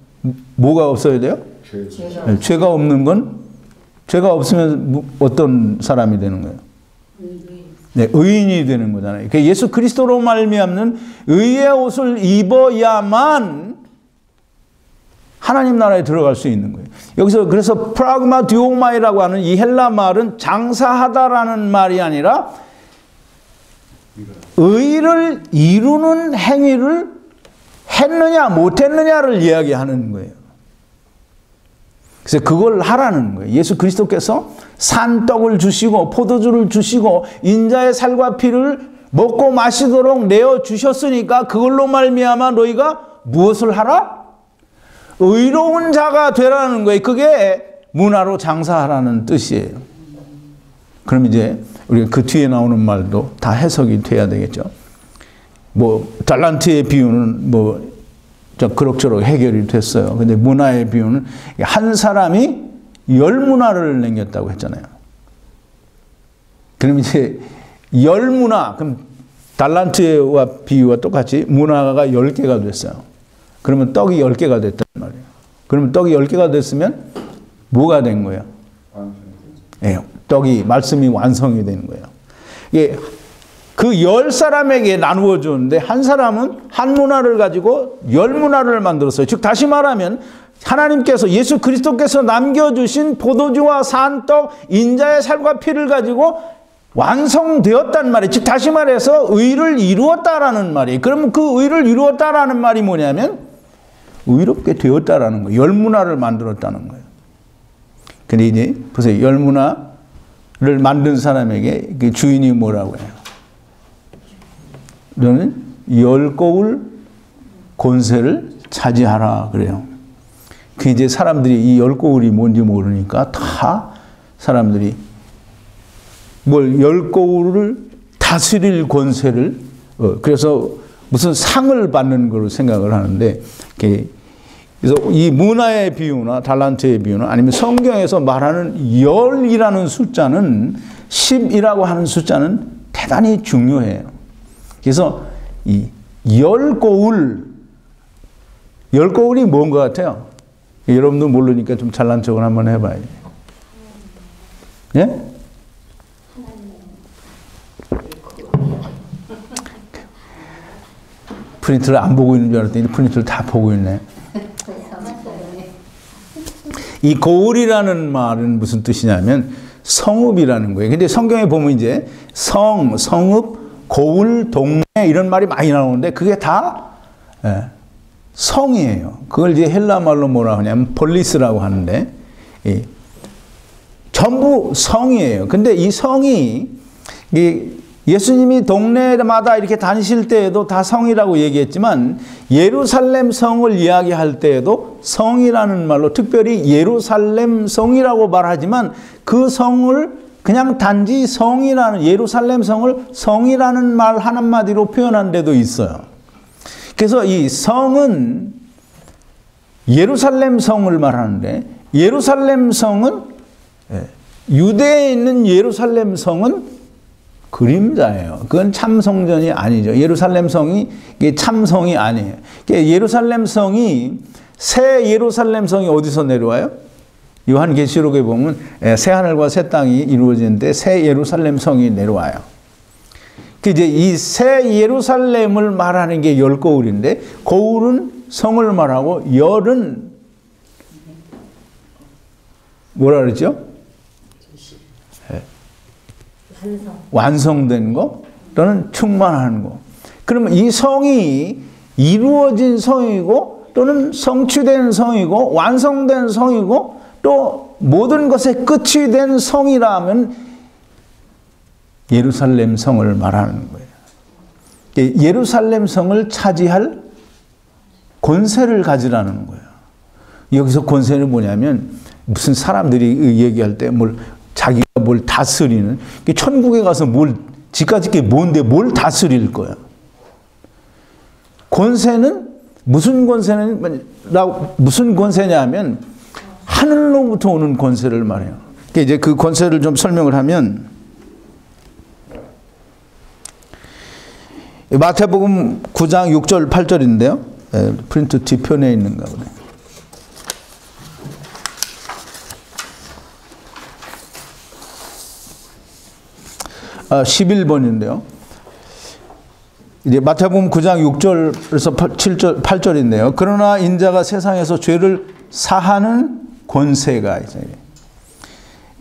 뭐가 없어야 돼요? 죄가 없는 건 죄가 없으면 어떤 사람이 되는 거예요? 네, 의인이 되는 거잖아요. 예수 그리스도로 말미암는 의의 옷을 입어야만 하나님 나라에 들어갈 수 있는 거예요. 여기서 그래서 프라그마 듀오마이라고 하는 이 헬라 말은 장사하다라는 말이 아니라 의를 이루는 행위를 했느냐 못했느냐를 이야기하는 거예요. 그래서 그걸 하라는 거예요. 예수 그리스도께서 산떡을 주시고 포도주를 주시고 인자의 살과 피를 먹고 마시도록 내어주셨으니까 그걸로 말미암아 너희가 무엇을 하라? 의로운 자가 되라는 거예요. 그게 문화로 장사하라는 뜻이에요. 그럼 이제 우리가 그 뒤에 나오는 말도 다 해석이 돼야 되겠죠. 뭐 달란트의 비유는 뭐 그럭저럭 해결이 됐어요. 근데 문화의 비유는 한 사람이 10문화를 남겼다고 했잖아요. 그럼 이제 10문화, 그럼 달란트와 비유와 똑같이 문화가 10개가 됐어요. 그러면 떡이 10개가 됐단 말이에요. 그러면 떡이 10개가 됐으면 뭐가 된 거예요? 예, 떡이 말씀이 완성이 되는 거예요. 이게 그 10사람에게 나누어 줬는데 한 사람은 한 문화를 가지고 10문화를 만들었어요. 즉 다시 말하면 하나님께서 예수 그리스도께서 남겨주신 포도주와 산떡 인자의 살과 피를 가지고 완성되었단 말이에요. 즉 다시 말해서 의를 이루었다라는 말이에요. 그러면 그 의를 이루었다라는 말이 뭐냐면 의롭게 되었다라는 거예요. 열문화를 만들었다는 거예요. 근데 이제 보세요. 열문화를 만든 사람에게 그 주인이 뭐라고 해요? 너는 열 고울 권세를 차지하라 그래요. 그 이제 사람들이 이 열 고울이 뭔지 모르니까 다 사람들이 뭘 열 고울을 다스릴 권세를 그래서 무슨 상을 받는 걸로 생각을 하는데 그래서 이 문화의 비유나 달란트의 비유나 아니면 성경에서 말하는 열이라는 숫자는 10이라고 하는 숫자는 대단히 중요해요. 그래서 이 열 고울이 뭔 것 같아요? 여러분도 모르니까 좀 잘난 척을 한번 해봐요. 예? 프린트를 안 보고 있는 줄 알았더니 프린트를 다 보고 있네. 이 고울이라는 말은 무슨 뜻이냐면 성읍이라는 거예요. 근데 성경에 보면 이제 성읍, 고울, 동네 이런 말이 많이 나오는데 그게 다 성이에요. 그걸 이제 헬라 말로 뭐라 하냐면 폴리스라고 하는데 전부 성이에요. 근데 이 성이 예수님이 동네마다 이렇게 다니실 때에도 다 성이라고 얘기했지만 예루살렘 성을 이야기할 때에도 성이라는 말로 특별히 예루살렘 성이라고 말하지만 그 성을 그냥 단지 성이라는 예루살렘 성을 성이라는 말 한마디로 표현한 데도 있어요. 그래서 이 성은 예루살렘 성을 말하는데 예루살렘 성은 유대에 있는 예루살렘 성은 그림자예요. 그건 참 성전이 아니죠. 예루살렘 성이 참 성이 아니에요. 예루살렘 성이 새 예루살렘 성이 어디서 내려와요? 요한계시록에 보면 새 하늘과 새 땅이 이루어지는데 새 예루살렘 성이 내려와요. 이제 이 새 예루살렘을 말하는 게 열 고울인데 고울은 성을 말하고 열은 뭐라 그러죠? 완성된 거 또는 충만한 거. 그러면 이 성이 이루어진 성이고 또는 성취된 성이고 완성된 성이고 또 모든 것의 끝이 된 성이라면 예루살렘 성을 말하는 거예요. 예루살렘 성을 차지할 권세를 가지라는 거예요. 여기서 권세는 뭐냐면 무슨 사람들이 얘기할 때 자기가 뭘 다스리는 천국에 가서 지까짓 게 뭔데 뭘 다스릴 거야. 권세는 무슨 권세냐면 하늘로부터 오는 권세를 말해요. 이제 그 권세를 좀 설명을 하면 마태복음 9장 6절 8절인데요. 프린트 뒤편에 있는가 보네. 11번인데요. 이제 마태복음 9장 6절에서 7절, 8절인데요. 그러나 인자가 세상에서 죄를 사하는 권세가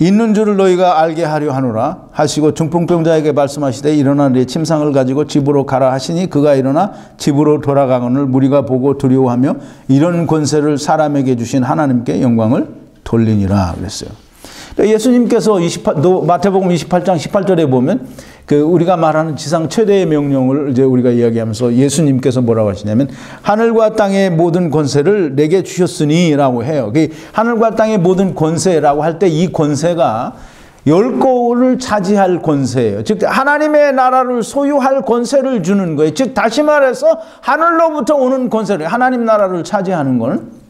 있는 줄을 너희가 알게 하려 하노라 하시고 중풍병자에게 말씀하시되 일어나 네 침상을 가지고 집으로 가라 하시니 그가 일어나 집으로 돌아가거늘 무리가 보고 두려워하며 이런 권세를 사람에게 주신 하나님께 영광을 돌리니라 그랬어요. 예수님께서 마태복음 28장 18절에 보면 우리가 말하는 지상 최대의 명령을 이제 우리가 이야기하면서 예수님께서 뭐라고 하시냐면 하늘과 땅의 모든 권세를 내게 주셨으니라고 해요. 하늘과 땅의 모든 권세라고 할 때 이 권세가 열 고울을 차지할 권세예요. 즉 하나님의 나라를 소유할 권세를 주는 거예요. 즉 다시 말해서 하늘로부터 오는 권세를 하나님 나라를 차지하는 것은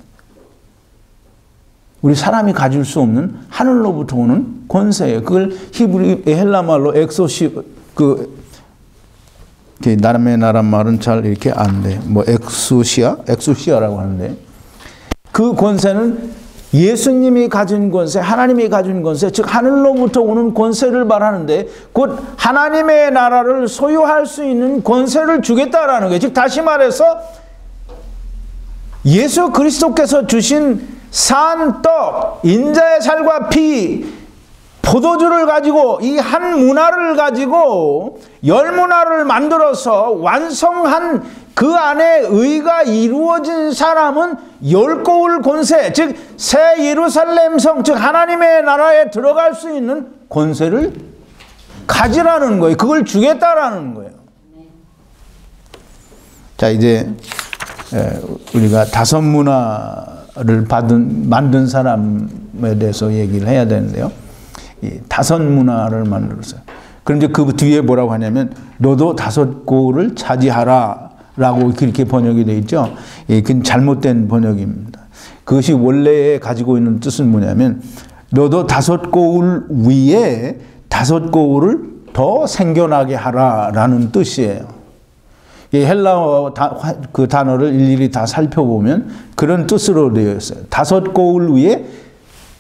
우리 사람이 가질 수 없는 하늘로부터 오는 권세예요. 그걸 히브리 헬라 말로 남의 나라 말은 잘 이렇게 안 돼. 엑소시아라고 하는데 그 권세는 예수님이 가진 권세, 하나님이 가진 권세, 즉 하늘로부터 오는 권세를 말하는데 곧 하나님의 나라를 소유할 수 있는 권세를 주겠다라는 거예요. 즉 다시 말해서 예수 그리스도께서 주신 산 떡, 인자의 살과 피, 포도주를 가지고 이 한 문화를 가지고 열 문화를 만들어서 완성한 그 안에 의가 이루어진 사람은 열 고울 권세, 즉 새 예루살렘 성, 즉 하나님의 나라에 들어갈 수 있는 권세를 가지라는 거예요. 그걸 주겠다라는 거예요. 자, 이제 우리가 다섯 문화를 만든 사람에 대해서 얘기를 해야 되는데요. 이 다섯 문화를 만들었어요. 그런데 그 뒤에 뭐라고 하냐면 너도 다섯 고울을 차지하라 라고 그렇게 번역이 되어 있죠. 그건 잘못된 번역입니다. 그것이 원래 가지고 있는 뜻은 뭐냐면 너도 다섯 고울 위에 다섯 고울을 더 생겨나게 하라 라는 뜻이에요. 이 헬라어 그 단어를 일일이 다 살펴보면 그런 뜻으로 되어 있어요. 다섯 고울 위에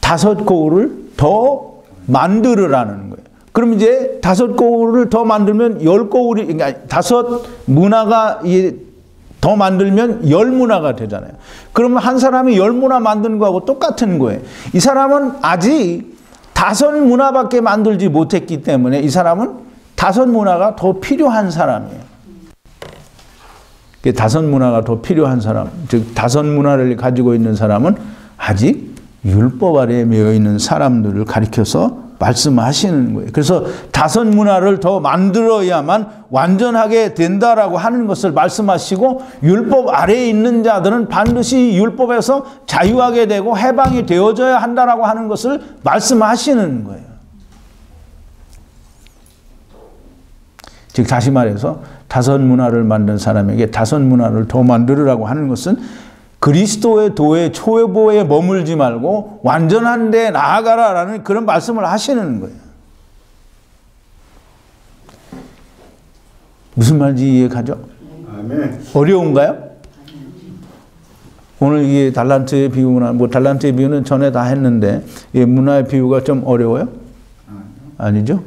다섯 고울을 더 만들으라는 거예요. 그럼 이제 다섯 고울을 더 만들면 열 고울이, 그러니까 다섯 문화가 더 만들면 열 문화가 되잖아요. 그러면 한 사람이 열 문화 만드는 거하고 똑같은 거예요. 이 사람은 아직 다섯 문화밖에 만들지 못했기 때문에 이 사람은 다섯 문화가 더 필요한 사람이에요. 다섯 문화가 더 필요한 사람, 즉 다섯 문화를 가지고 있는 사람은 아직 율법 아래에 매여 있는 사람들을 가리켜서 말씀하시는 거예요. 그래서 다섯 문화를 더 만들어야만 완전하게 된다라고 하는 것을 말씀하시고 율법 아래에 있는 자들은 반드시 율법에서 자유하게 되고 해방이 되어져야 한다라고 하는 것을 말씀하시는 거예요. 즉 다시 말해서 다섯 문화를 만든 사람에게 다섯 문화를 더 만들으라고 하는 것은 그리스도의 도의 초보에 머물지 말고 완전한 데 나아가라라는 그런 말씀을 하시는 거예요. 무슨 말인지 이해가죠? 아멘. 어려운가요? 오늘 이게 달란트의 비유나 달란트의 비유는 전에 다 했는데 이 문화의 비유가 좀 어려워요? 아니죠?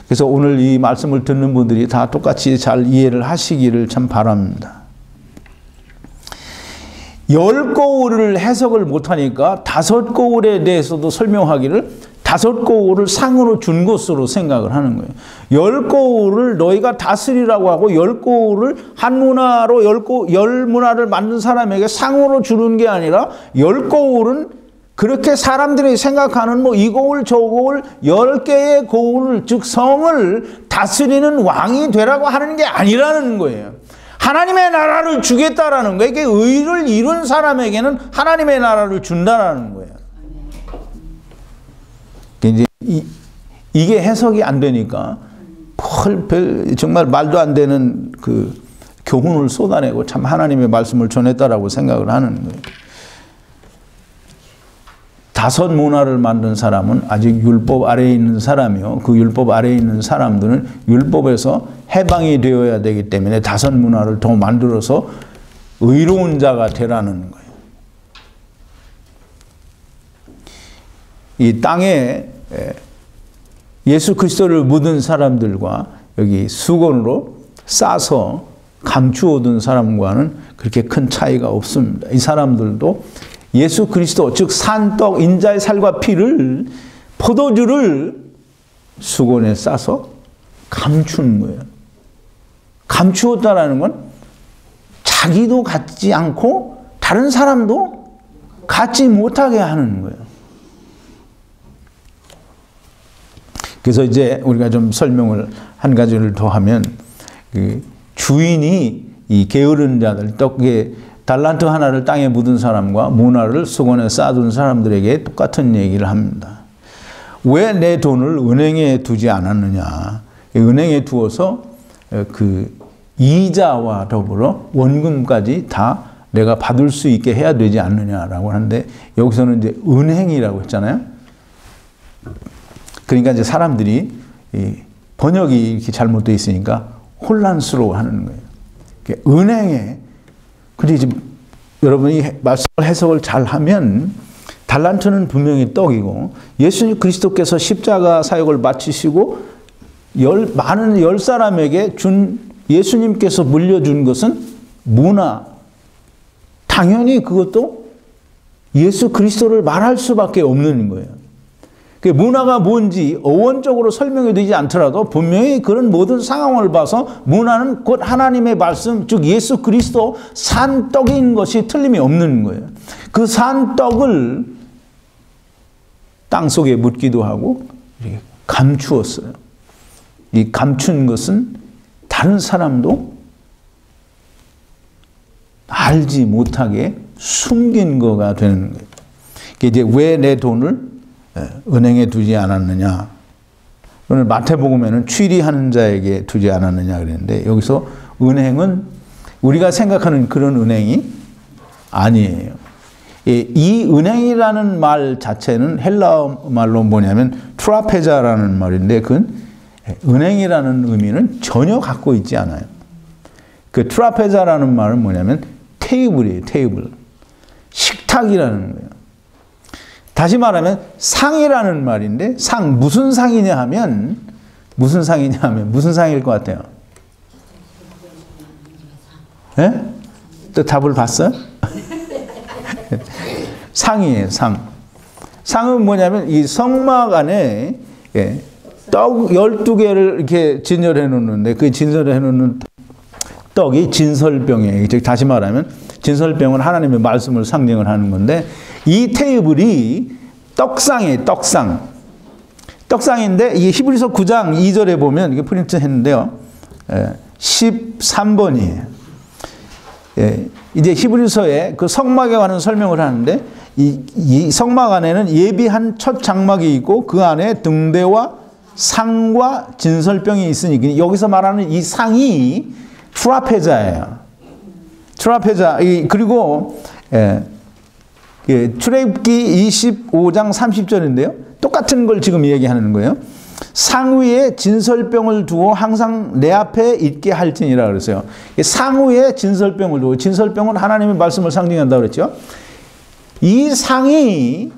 그래서 오늘 이 말씀을 듣는 분들이 다 똑같이 잘 이해를 하시기를 참 바랍니다. 열 고울을 해석을 못하니까 다섯 고울에 대해서도 설명하기를 다섯 고울을 상으로 준 것으로 생각을 하는 거예요. 열 고울을 너희가 다스리라고 하고 열 고울을 한 문화로 열 문화를 만든 사람에게 상으로 주는 게 아니라 열 고울은 그렇게 사람들이 생각하는 이 고울 저 고울 10개의 고울 즉 성을 다스리는 왕이 되라고 하는 게 아니라는 거예요. 하나님의 나라를 주겠다라는 거예요. 이게 의를 이룬 사람에게는 하나님의 나라를 준다라는 거예요. 이제 이게 해석이 안 되니까 정말 말도 안 되는 그 교훈을 쏟아내고 참 하나님의 말씀을 전했다라고 생각을 하는 거예요. 다섯 문화를 만든 사람은 아직 율법 아래에 있는 사람이요. 그 율법 아래에 있는 사람들은 율법에서 해방이 되어야 되기 때문에 다섯 문화를 더 만들어서 의로운 자가 되라는 거예요. 이 땅에 예수 그리스도를 묻은 사람들과 여기 수건으로 싸서 감추어 둔 사람과는 그렇게 큰 차이가 없습니다. 이 사람들도 예수 그리스도 즉 산떡 인자의 살과 피를 포도주를 수건에 싸서 감춘 거예요. 감추었다라는 건 자기도 갖지 않고 다른 사람도 갖지 못하게 하는 거예요. 그래서 이제 우리가 좀 설명을 한 가지를 더 하면 그 주인이 이 게으른 자들 떡에 달란트 하나를 땅에 묻은 사람과 문화를 수건에 쌓아둔 사람들에게 똑같은 얘기를 합니다. 왜 내 돈을 은행에 두지 않았느냐. 은행에 두어서 그 이자와 더불어 원금까지 다 내가 받을 수 있게 해야 되지 않느냐라고 하는데 여기서는 이제 은행이라고 했잖아요. 그러니까 이제 사람들이 번역이 이렇게 잘못되어 있으니까 혼란스러워 하는 거예요. 은행에 근데 이제 여러분이 말씀을 해석을 잘 하면 달란트는 분명히 떡이고 예수님 그리스도께서 십자가 사역을 마치시고 많은 열 사람에게 준 예수님께서 물려준 것은 문화, 당연히 그것도 예수 그리스도를 말할 수밖에 없는 거예요. 그 문화가 뭔지 어원적으로 설명이 되지 않더라도 분명히 그런 모든 상황을 봐서 문화는 곧 하나님의 말씀, 즉 예수 그리스도 산 떡인 것이 틀림이 없는 거예요. 그 산 떡을 땅속에 묻기도 하고 감추었어요. 이 감춘 것은 다른 사람도 알지 못하게 숨긴 거가 되는 거예요. 이제 왜 내 돈을 은행에 두지 않았느냐? 오늘 마태복음에는 취리하는 자에게 두지 않았느냐 그랬는데 여기서 은행은 우리가 생각하는 그런 은행이 아니에요. 이 은행이라는 말 자체는 헬라어 말로 뭐냐면 트라페자라는 말인데 그건 은행이라는 의미는 전혀 갖고 있지 않아요. 그 트라페자라는 말은 뭐냐면 테이블이에요. 테이블. 식탁이라는 거예요. 다시 말하면 상이라는 말인데 상 무슨 상이냐 하면 무슨 상일 것 같아요? 예? 또 답을 봤어요? 상이에요. 상. 상은 뭐냐면 이 성막 안에 떡 12개를 이렇게 진열해 놓는데 그 진열해 놓는 떡이 진설병이에요. 즉 다시 말하면 진설병은 하나님의 말씀을 상징을 하는 건데 이 테이블이 떡상이에요. 떡상. 떡상인데 이 히브리서 9장 2절에 보면 이게 프린트 했는데요. 13번이에요. 이제 히브리서에 그 성막에 관한 설명을 하는데 이 성막 안에는 예비한 첫 장막이 있고 그 안에 등대와 상과 진설병이 있으니 여기서 말하는 이 상이 트라페자예요. 트라페자. 그리고 출애굽기 25장 30절인데요. 똑같은 걸 지금 얘기하는 거예요. 상위에 진설병을 두고 항상 내 앞에 있게 할지니라 그랬어요. 상위에 진설병을 두고 진설병은 하나님의 말씀을 상징한다고 그랬죠. 이 상이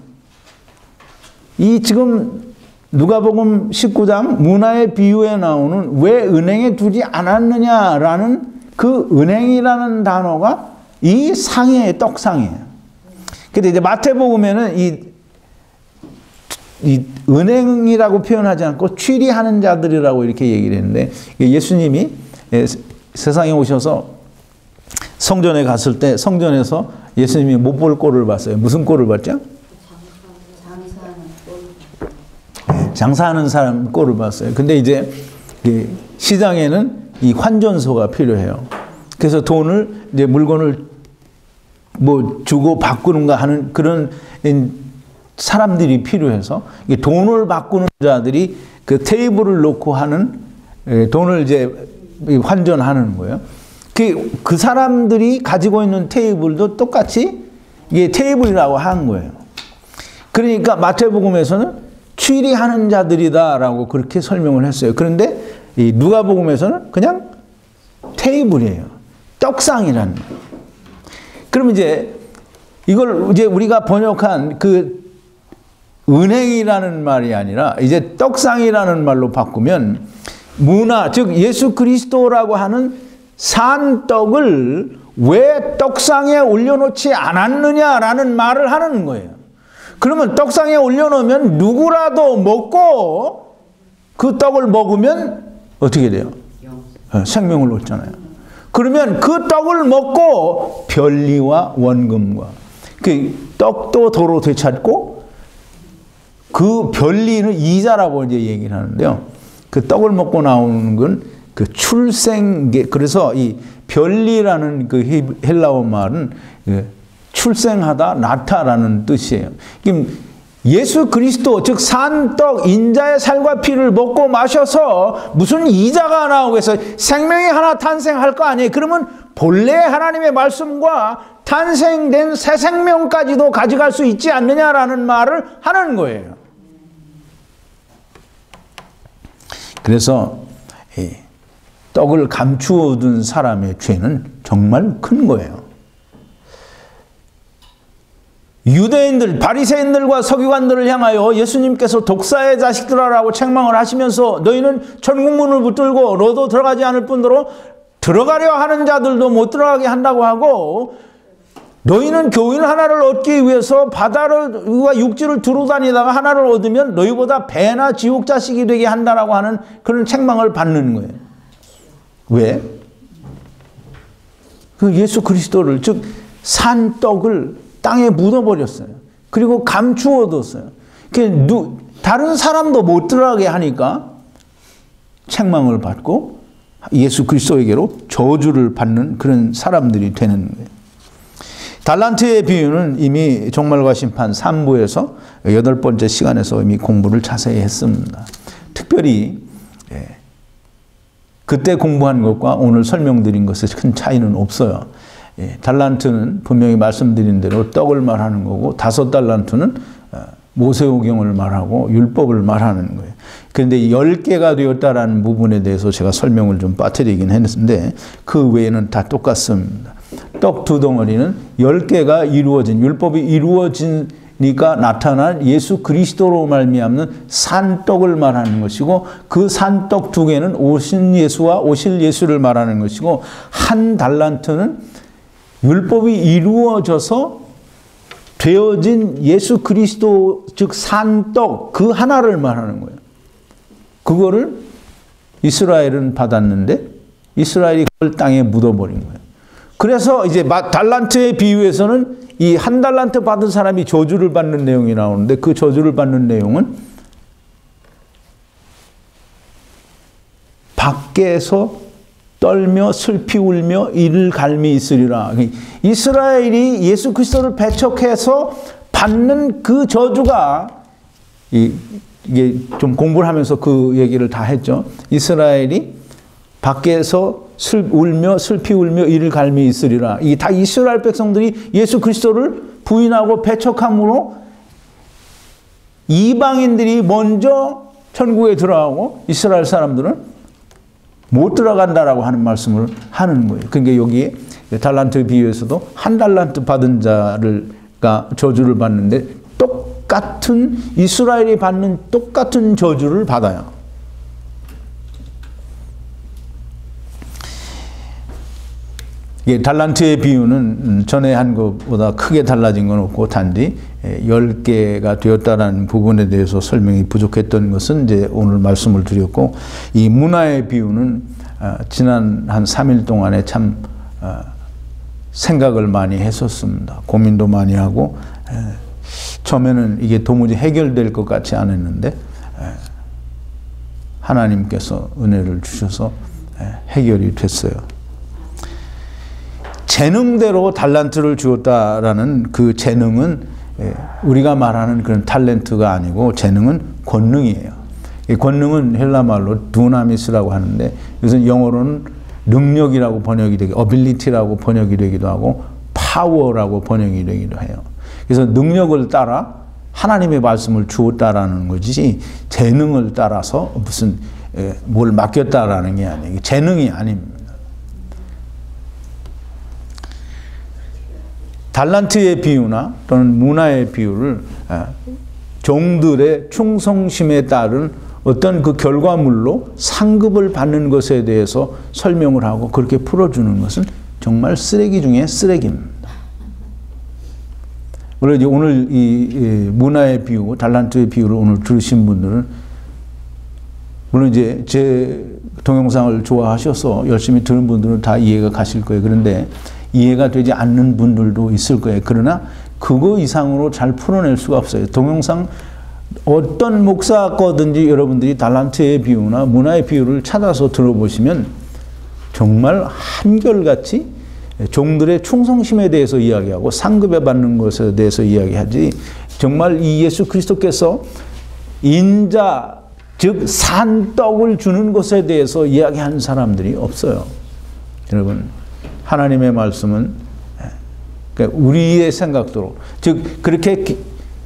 이 지금 누가복음 19장 문화의 비유에 나오는 왜 은행에 두지 않았느냐라는 그 은행이라는 단어가 이 상의 떡상이에요. 근데 이제 마태복음에는 이 은행이라고 표현하지 않고 취리하는 자들이라고 이렇게 얘기를 했는데 예수님이 세상에 오셔서 성전에 갔을 때 성전에서 예수님이 못 볼 꼴을 봤어요. 무슨 꼴을 봤죠? 장사하는 사람 꼴을 봤어요. 근데 이제 시장에는 이 환전소가 필요해요. 그래서 돈을 이제 물건을 뭐 주고 바꾸는가 하는 그런 사람들이 필요해서 돈을 바꾸는 자들이 그 테이블을 놓고 하는 돈을 이제 환전하는 거예요. 그 사람들이 가지고 있는 테이블도 똑같이 이게 테이블이라고 한 거예요. 그러니까 마태복음에서는 취리하는 자들이다라고 그렇게 설명을 했어요. 그런데 이 누가복음에서는 그냥 테이블이에요. 떡상이라는 거예요. 그럼 이제 이걸 이제 우리가 번역한 그 은행이라는 말이 아니라 이제 떡상이라는 말로 바꾸면 문화, 즉 예수 그리스도라고 하는 산 떡을 왜 떡상에 올려놓지 않았느냐라는 말을 하는 거예요. 그러면 떡상에 올려놓으면 누구라도 먹고 그 떡을 먹으면 어떻게 돼요? 생명을 얻잖아요. 그러면 그 떡을 먹고 변리와 원금과 그 떡도 도로 되찾고 그 변리는 이자라고 이제 얘기를 하는데요. 그 떡을 먹고 나오는 건 그 출생계, 그래서 이 변리라는 그 헬라어 말은 출생하다, 낳다라는 뜻이에요. 예수 그리스도, 즉 산떡 인자의 살과 피를 먹고 마셔서 무슨 이자가 나오겠어요? 생명이 하나 탄생할 거 아니에요? 그러면 본래 하나님의 말씀과 탄생된 새 생명까지도 가져갈 수 있지 않느냐라는 말을 하는 거예요. 그래서 떡을 감추어 둔 사람의 죄는 정말 큰 거예요. 유대인들, 바리새인들과 서기관들을 향하여 예수님께서 독사의 자식들아라고 책망을 하시면서 너희는 천국문을 붙들고 너도 들어가지 않을 뿐더러 들어가려 하는 자들도 못 들어가게 한다고 하고 너희는 교인 하나를 얻기 위해서 바다와 육지를 두루 다니다가 하나를 얻으면 너희보다 배나 지옥 자식이 되게 한다라고 하는 그런 책망을 받는 거예요. 왜? 그 예수 그리스도를, 즉 산떡을 땅에 묻어버렸어요. 그리고 감추어뒀어요. 다른 사람도 못 들어가게 하니까 책망을 받고 예수 그리스도에게로 저주를 받는 그런 사람들이 되는 거예요. 달란트의 비유는 이미 종말과 심판 3부에서 8번째 시간에서 이미 공부를 자세히 했습니다. 특별히 그때 공부한 것과 오늘 설명드린 것에 큰 차이는 없어요. 달란트는 분명히 말씀드린 대로 떡을 말하는 거고 5달란트는 모세오경을 말하고 율법을 말하는 거예요. 그런데 10개가 되었다라는 부분에 대해서 제가 설명을 좀 빠뜨리긴 했는데 그 외에는 다 똑같습니다. 떡 2덩어리는 10개가 이루어진, 율법이 이루어지니까 나타난 예수 그리스도로 말미암는 산떡을 말하는 것이고 그 산떡 2개는 오신 예수와 오실 예수를 말하는 것이고 한 달란트는 율법이 이루어져서 되어진 예수 그리스도, 즉 산떡 그 하나를 말하는 거예요. 그거를 이스라엘은 받았는데 이스라엘이 그걸 땅에 묻어버린 거예요. 그래서 이제 달란트의 비유에서는 이 한 달란트 받은 사람이 저주를 받는 내용이 나오는데 그 저주를 받는 내용은 밖에서 떨며 슬피 울며 이를 갈미 있으리라. 이스라엘이 예수 그리스도를 배척해서 받는 그 저주가 이게 좀 공부를 하면서 그 얘기를 다 했죠. 이스라엘이 밖에서 울며 슬피 울며 이를 갈미 있으리라. 이게 다 이스라엘 백성들이 예수 그리스도를 부인하고 배척함으로 이방인들이 먼저 천국에 들어가고 이스라엘 사람들은 못 들어간다라고 하는 말씀을 하는 거예요. 그러니까 여기에 달란트 비유에서도 한 달란트 받은 자가 저주를 받는데 똑같은 이스라엘이 받는 똑같은 저주를 받아요. 달란트의 비유는 전에 한 것보다 크게 달라진 건 없고 단지 10개가 되었다라는 부분에 대해서 설명이 부족했던 것은 이제 오늘 말씀을 드렸고 이 문화의 비유는 지난 한 3일 동안에 참 생각을 많이 했었습니다. 고민도 많이 하고 처음에는 이게 도무지 해결될 것 같지 않았는데 하나님께서 은혜를 주셔서 해결이 됐어요. 재능대로 달란트를 주었다라는 그 재능은 우리가 말하는 그런 탤런트가 아니고 재능은 권능이에요. 이 권능은 헬라 말로 두나미스라고 하는데 이것은 영어로는 능력이라고 번역이 되고 어빌리티라고 번역이 되기도 하고 파워라고 번역이 되기도 해요. 그래서 능력을 따라 하나님의 말씀을 주었다라는 거지 재능을 따라서 무슨 뭘 맡겼다라는 게 아니에요. 재능이 아닙니다. 달란트의 비유나 또는 문화의 비유를 종들의 충성심에 따른 어떤 그 결과물로 상급을 받는 것에 대해서 설명을 하고 그렇게 풀어주는 것은 정말 쓰레기 중에 쓰레기입니다. 오늘 이 문화의 비유, 달란트의 비유를 오늘 들으신 분들은 물론 이제 제 동영상을 좋아하셔서 열심히 들은 분들은 다 이해가 가실 거예요. 그런데 이해가 되지 않는 분들도 있을 거예요. 그러나 그거 이상으로 잘 풀어낼 수가 없어요. 동영상 어떤 목사 거든지 여러분들이 달란트의 비유나 문화의 비유를 찾아서 들어보시면 정말 한결같이 종들의 충성심에 대해서 이야기하고 상급에 받는 것에 대해서 이야기하지 정말 이 예수 그리스도께서 인자 즉 산떡을 주는 것에 대해서 이야기하는 사람들이 없어요. 여러분 하나님의 말씀은 우리의 생각대로 즉 그렇게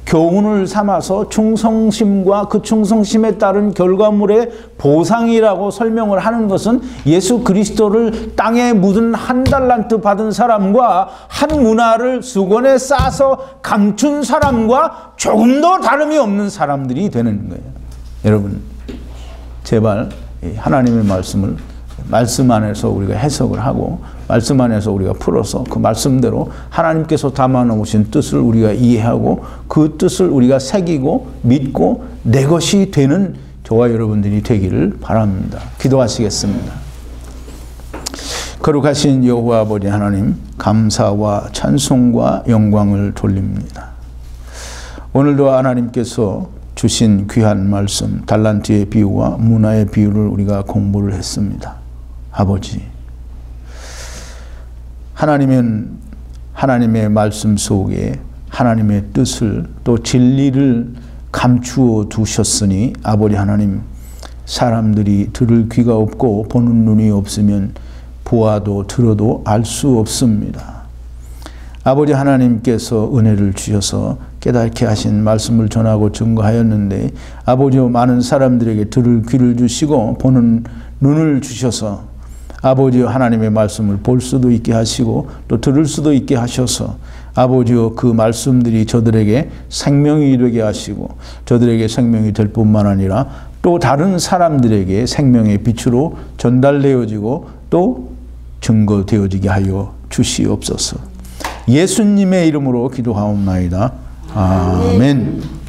교훈을 삼아서 충성심과 그 충성심에 따른 결과물의 보상이라고 설명을 하는 것은 예수 그리스도를 땅에 묻은 한 달란트 받은 사람과 한 문화를 수건에 싸서 감춘 사람과 조금도 다름이 없는 사람들이 되는 거예요. 여러분 제발 하나님의 말씀을 말씀 안에서 우리가 해석을 하고 말씀 안에서 우리가 풀어서 그 말씀대로 하나님께서 담아놓으신 뜻을 우리가 이해하고 그 뜻을 우리가 새기고 믿고 내 것이 되는 저와 여러분들이 되기를 바랍니다. 기도하시겠습니다. 거룩하신 여호와 아버지 하나님, 감사와 찬송과 영광을 돌립니다. 오늘도 하나님께서 주신 귀한 말씀, 달란트의 비유와 문화의 비유를 우리가 공부를 했습니다. 아버지, 하나님은 하나님의 말씀 속에 하나님의 뜻을 또 진리를 감추어 두셨으니 아버지 하나님, 사람들이 들을 귀가 없고 보는 눈이 없으면 보아도 들어도 알 수 없습니다. 아버지 하나님께서 은혜를 주셔서 깨닫게 하신 말씀을 전하고 증거하였는데 아버지 많은 사람들에게 들을 귀를 주시고 보는 눈을 주셔서 아버지 하나님의 말씀을 볼 수도 있게 하시고 또 들을 수도 있게 하셔서 아버지 그 말씀들이 저들에게 생명이 되게 하시고 저들에게 생명이 될 뿐만 아니라 또 다른 사람들에게 생명의 빛으로 전달되어지고 또 증거되어지게 하여 주시옵소서. 예수님의 이름으로 기도하옵나이다. 아멘.